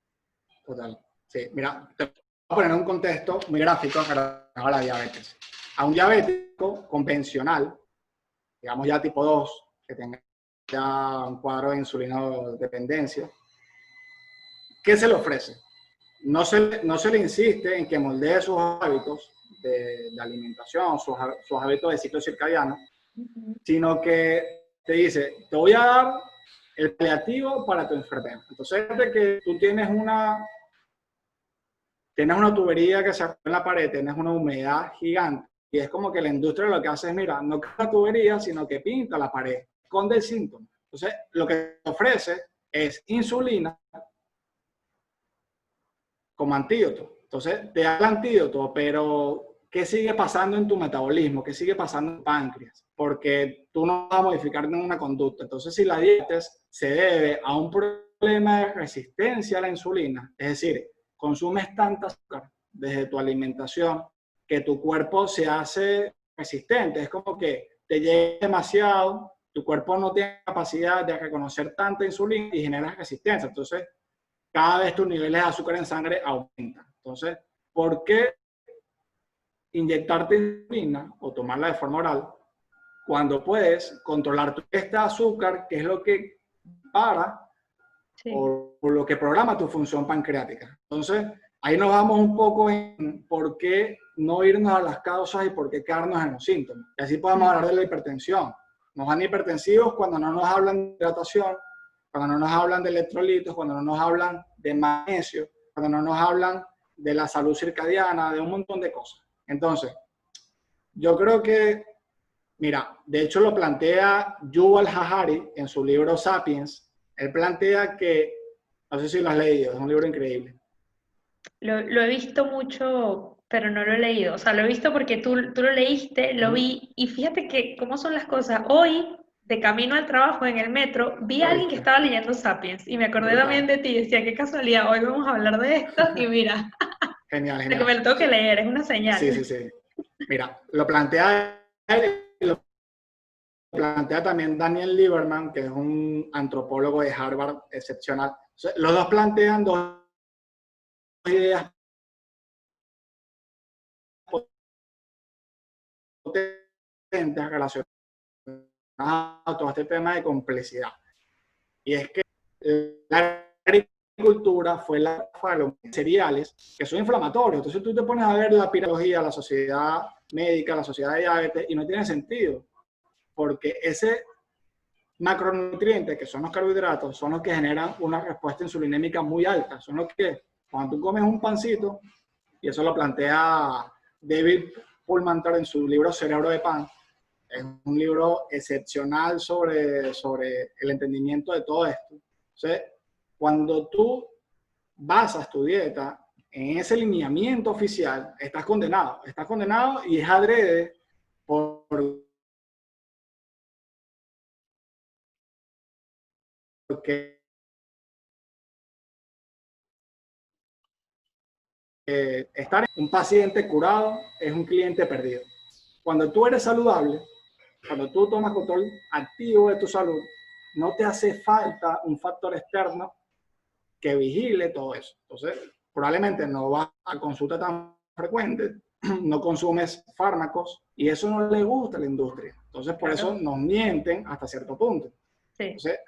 Total. Sí, mira, te voy a poner un contexto muy gráfico relacionado a la diabetes. A un diabético convencional, digamos ya tipo 2 que tenga ya un cuadro de insulinodependencia, ¿qué se le ofrece? no se le insiste en que moldee sus hábitos de alimentación, sus hábitos de ciclo circadiano, sino que te dice, te voy a dar el paliativo para tu enfermedad. Entonces, de que tú tienes una tubería que se abre en la pared, tienes una humedad gigante, y es como que la industria lo que hace es, mira, no crea la tubería, sino que pinta la pared, esconde el síntoma. Entonces, lo que te ofrece es insulina como antídoto. Entonces, te da el antídoto, pero ¿qué sigue pasando en tu metabolismo? ¿Qué sigue pasando en tu páncreas? Porque tú no vas a modificar ninguna conducta. Entonces, si la diabetes se debe a un problema de resistencia a la insulina, es decir, consumes tanta azúcar desde tu alimentación que tu cuerpo se hace resistente. Es como que te llega demasiado, tu cuerpo no tiene capacidad de reconocer tanta insulina y generas resistencia. Entonces, cada vez tus niveles de azúcar en sangre aumentan. Entonces, ¿por qué inyectarte insulina o tomarla de forma oral cuando puedes controlar tu este azúcar, que es lo que para o lo que programa tu función pancreática? Entonces, ahí nos vamos un poco en por qué no irnos a las causas y por qué quedarnos en los síntomas. Y así podemos hablar de la hipertensión. Nos dan hipertensivos cuando no nos hablan de hidratación, cuando no nos hablan de electrolitos, cuando no nos hablan de magnesio, cuando no nos hablan de la salud circadiana, de un montón de cosas. Entonces, yo creo que, mira, de hecho lo plantea Yuval Harari en su libro Sapiens. Él plantea que, no sé si lo has leído, es un libro increíble. Lo he visto mucho, pero no lo he leído. O sea, lo he visto porque tú lo leíste, lo vi, y fíjate que cómo son las cosas. Hoy, de camino al trabajo en el metro, vi a alguien que estaba leyendo Sapiens y me acordé también de ti. Decía, qué casualidad, hoy vamos a hablar de esto y mira, Genial, de que genial. me lo tengo que leer, es una señal. Sí, sí, sí. Mira, lo plantea él y lo plantea también Daniel Lieberman, que es un antropólogo de Harvard excepcional. Los dos plantean dos ideas potentes relacionadas a todo este tema de complejidad. Y es que la agricultura fue la de los cereales que son inflamatorios. Entonces tú te pones a ver la pirología, la sociedad médica, la sociedad de diabetes, y no tiene sentido, porque ese macronutrientes, que son los carbohidratos, son los que generan una respuesta insulinémica muy alta. Son los que, cuando tú comes un pancito, y eso lo plantea David Pullmanter en su libro Cerebro de Pan, es un libro excepcional sobre el entendimiento de todo esto. Entonces, cuando tú basas tu dieta en ese lineamiento oficial, estás condenado y es adrede porque estar en un paciente curado es un cliente perdido. Cuando tú eres saludable, cuando tú tomas control activo de tu salud, no te hace falta un factor externo que vigile todo eso. Entonces, probablemente no vas a consulta tan frecuente, no consumes fármacos y eso no le gusta a la industria. Entonces, por eso nos mienten hasta cierto punto. Sí. Entonces,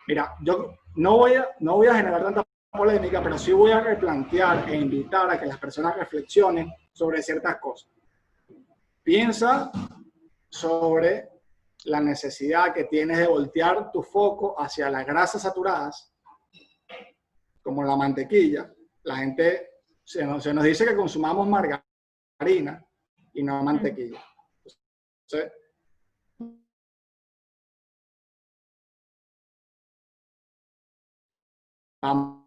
mira, yo no voy a generar tanta polémica, pero sí voy a replantear e invitar a que las personas reflexionen sobre ciertas cosas. Piensa sobre la necesidad que tienes de voltear tu foco hacia las grasas saturadas, como la mantequilla. La gente se nos dice que consumamos margarina y no mantequilla. Entonces, vamos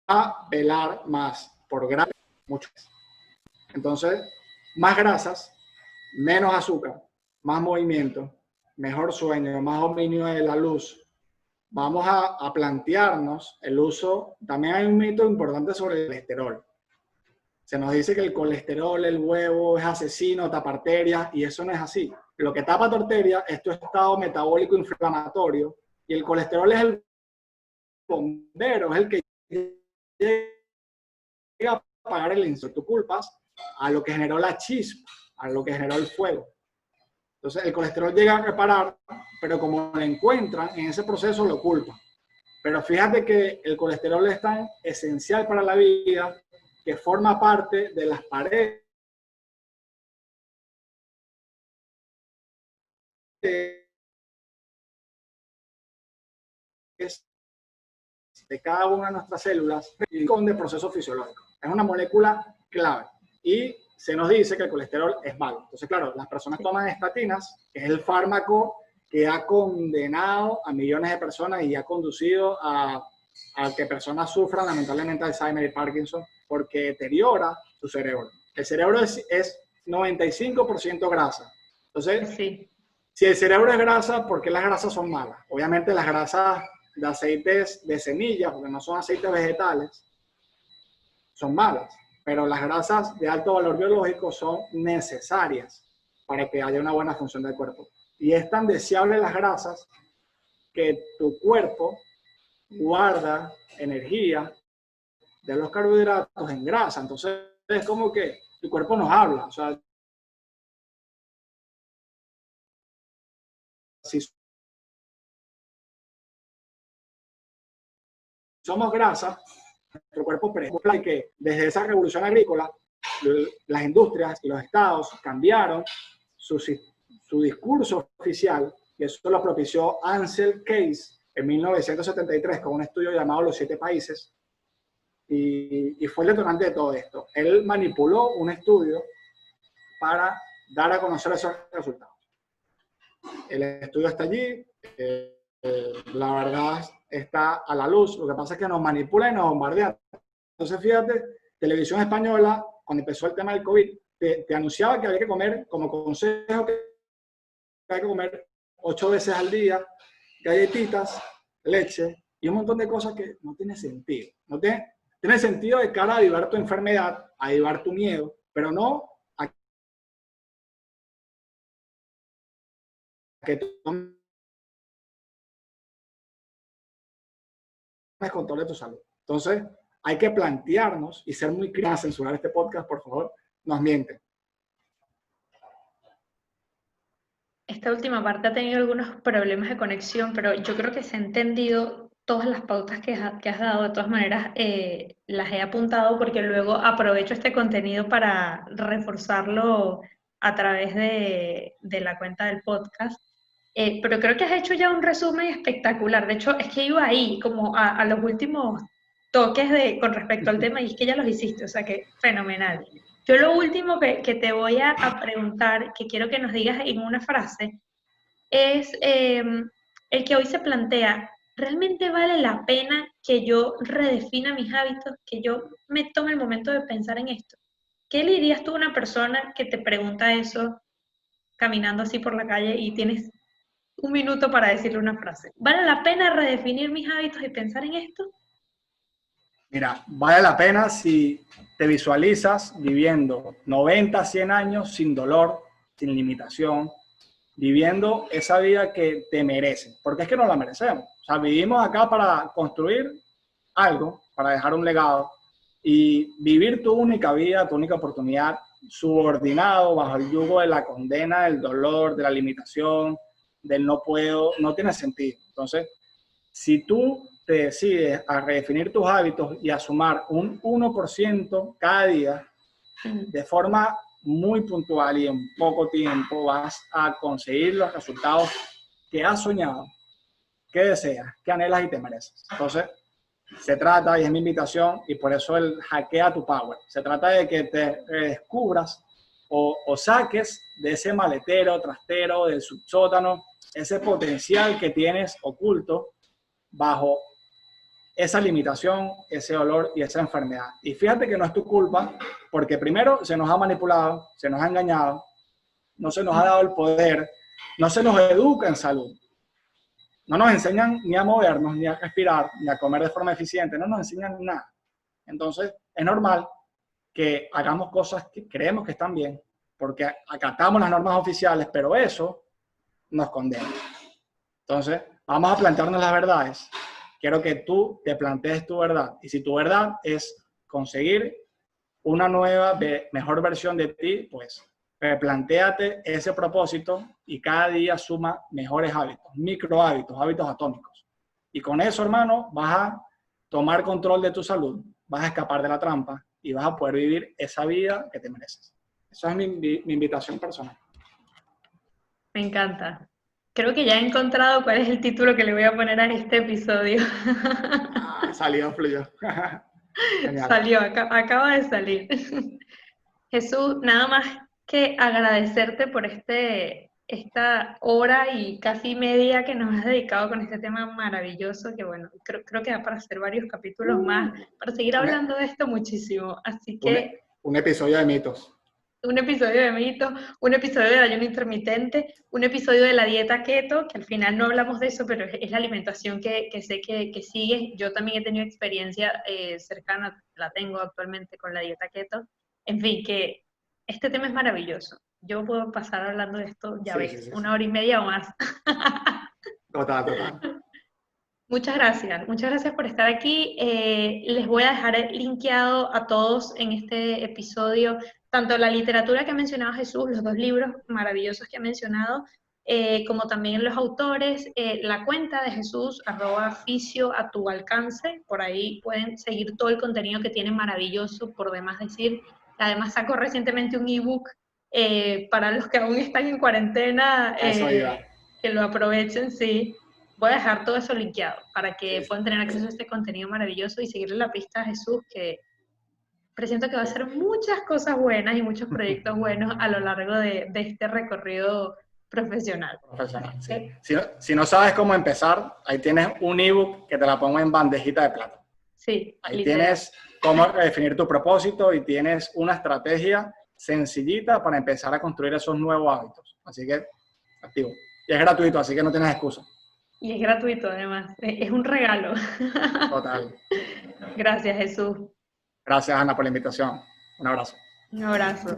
a velar más por grasas, mucho. Entonces, más grasas, menos azúcar, más movimiento, mejor sueño, más dominio de la luz. Vamos a plantearnos el uso. También hay un mito importante sobre el colesterol. Se nos dice que el colesterol, el huevo, es asesino, tapa arterias, y eso no es así. Lo que tapa tu arteria es tu estado metabólico inflamatorio, y el colesterol es el bombero, es el que llega a apagar el incendio. Tú culpas a lo que generó la chispa, a lo que generó el fuego. Entonces el colesterol llega a reparar, pero como lo encuentran en ese proceso lo culpan. Pero fíjate que el colesterol es tan esencial para la vida que forma parte de las paredes de cada una de nuestras células y con de procesos fisiológicos. Es una molécula clave. Y se nos dice que el colesterol es malo. Entonces, claro, las personas toman estatinas, que es el fármaco que ha condenado a millones de personas y ha conducido a que personas sufran lamentablemente Alzheimer y Parkinson porque deteriora su cerebro. El cerebro es 95% grasa. Entonces, Sí. si el cerebro es grasa, ¿por qué las grasas son malas? Obviamente las grasas de aceites de semillas, porque no son aceites vegetales, son malas. Pero las grasas de alto valor biológico son necesarias para que haya una buena función del cuerpo. Y es tan deseable las grasas que tu cuerpo guarda energía de los carbohidratos en grasa. Entonces es como que tu cuerpo nos habla. O sea, si somos grasa, nuestro cuerpo presume que desde esa revolución agrícola, las industrias y los estados cambiaron su discurso oficial, y eso lo propició Ansel Keys en 1973 con un estudio llamado Los 7 Países, y fue el detonante de todo esto. Él manipuló un estudio para dar a conocer esos resultados. El estudio está allí, la verdad está a la luz, lo que pasa es que nos manipulan y nos bombardean. Entonces, fíjate, Televisión Española, cuando empezó el tema del COVID, te anunciaba que había que comer, como consejo, que hay que comer 8 veces al día, galletitas, leche y un montón de cosas que no tiene sentido. No tiene sentido de cara a avivar tu enfermedad, a avivar tu miedo, pero no a que tomes control de tu salud. Entonces, hay que plantearnos y ser muy críticos. Censurar este podcast, por favor, nos mienten. Esta última parte ha tenido algunos problemas de conexión, pero yo creo que se han entendido todas las pautas que has dado. De todas maneras, las he apuntado porque luego aprovecho este contenido para reforzarlo a través de la cuenta del podcast. Pero creo que has hecho ya un resumen espectacular. De hecho, es que iba ahí, como a los últimos toques con respecto al tema, y es que ya los hiciste, o sea que fenomenal. Yo lo último que te voy a preguntar, que quiero que nos digas en una frase, es el que hoy se plantea: ¿realmente vale la pena que yo redefina mis hábitos, que yo me tome el momento de pensar en esto? ¿Qué le dirías tú a una persona que te pregunta eso caminando así por la calle y tienes un minuto para decirle una frase? ¿Vale la pena redefinir mis hábitos y pensar en esto? Mira, vale la pena si te visualizas viviendo 90, 100 años sin dolor, sin limitación, viviendo esa vida que te mereces, porque es que no la merecemos. O sea, vivimos acá para construir algo, para dejar un legado y vivir tu única vida, tu única oportunidad, subordinado bajo el yugo de la condena, del dolor, de la limitación, del no puedo, no tiene sentido. Entonces, si tú te decides a redefinir tus hábitos y a sumar un 1% cada día, de forma muy puntual y en poco tiempo, vas a conseguir los resultados que has soñado, que deseas, que anhelas y te mereces. Entonces, se trata, y es mi invitación, y por eso el hackea tu power, se trata de que te redescubras o saques de ese maletero, trastero, del subsótano, ese potencial que tienes oculto bajo esa limitación, ese dolor y esa enfermedad. Y fíjate que no es tu culpa, porque primero se nos ha manipulado, se nos ha engañado, no se nos ha dado el poder, no se nos educa en salud. No nos enseñan ni a movernos, ni a respirar, ni a comer de forma eficiente, no nos enseñan nada. Entonces, es normal que hagamos cosas que creemos que están bien, porque acatamos las normas oficiales, pero eso nos condena. Entonces, vamos a plantearnos las verdades. Quiero que tú te plantees tu verdad. Y si tu verdad es conseguir una nueva, mejor versión de ti, pues replantéate ese propósito y cada día suma mejores hábitos, micro hábitos, hábitos atómicos. Y con eso, hermano, vas a tomar control de tu salud, vas a escapar de la trampa y vas a poder vivir esa vida que te mereces. Esa es mi invitación personal. Me encanta. Creo que ya he encontrado cuál es el título que le voy a poner a este episodio. Salió, fluyó. Genial. Salió, acaba de salir. Jesús, nada más que agradecerte por esta hora y casi media que nos has dedicado con este tema maravilloso, que bueno, creo que da para hacer varios capítulos más, para seguir hablando de esto muchísimo. Así que... Un episodio de mitos. Un episodio de mitos, un episodio de ayuno intermitente, un episodio de la dieta keto, que al final no hablamos de eso, pero es la alimentación que sé que sigues. Yo también he tenido experiencia cercana, la tengo actualmente con la dieta keto. En fin, que este tema es maravilloso. Yo puedo pasar hablando de esto, ya ves, una hora y media o más. Total. Muchas gracias por estar aquí. Les voy a dejar linkeado a todos en este episodio tanto la literatura que ha mencionado Jesús, los 2 libros maravillosos que ha mencionado, como también los autores, la cuenta de Jesús, @fisio a tu alcance, por ahí pueden seguir todo el contenido que tiene maravilloso, por demás decir. Además sacó recientemente un ebook para los que aún están en cuarentena, que lo aprovechen, sí. Voy a dejar todo eso linkeado para que puedan tener acceso a este contenido maravilloso y seguirle la pista a Jesús, que presiento que va a hacer muchas cosas buenas y muchos proyectos buenos a lo largo de este recorrido profesional. Sí. Si no sabes cómo empezar, ahí tienes un ebook que te la pongo en bandejita de plata. Sí, ahí tienes cómo definir tu propósito y tienes una estrategia sencillita para empezar a construir esos nuevos hábitos. Así que, activo. Y es gratuito, así que no tienes excusa. Y es gratuito, además. Es un regalo. Total. Gracias, Jesús. Gracias, Ana, por la invitación. Un abrazo. Un abrazo.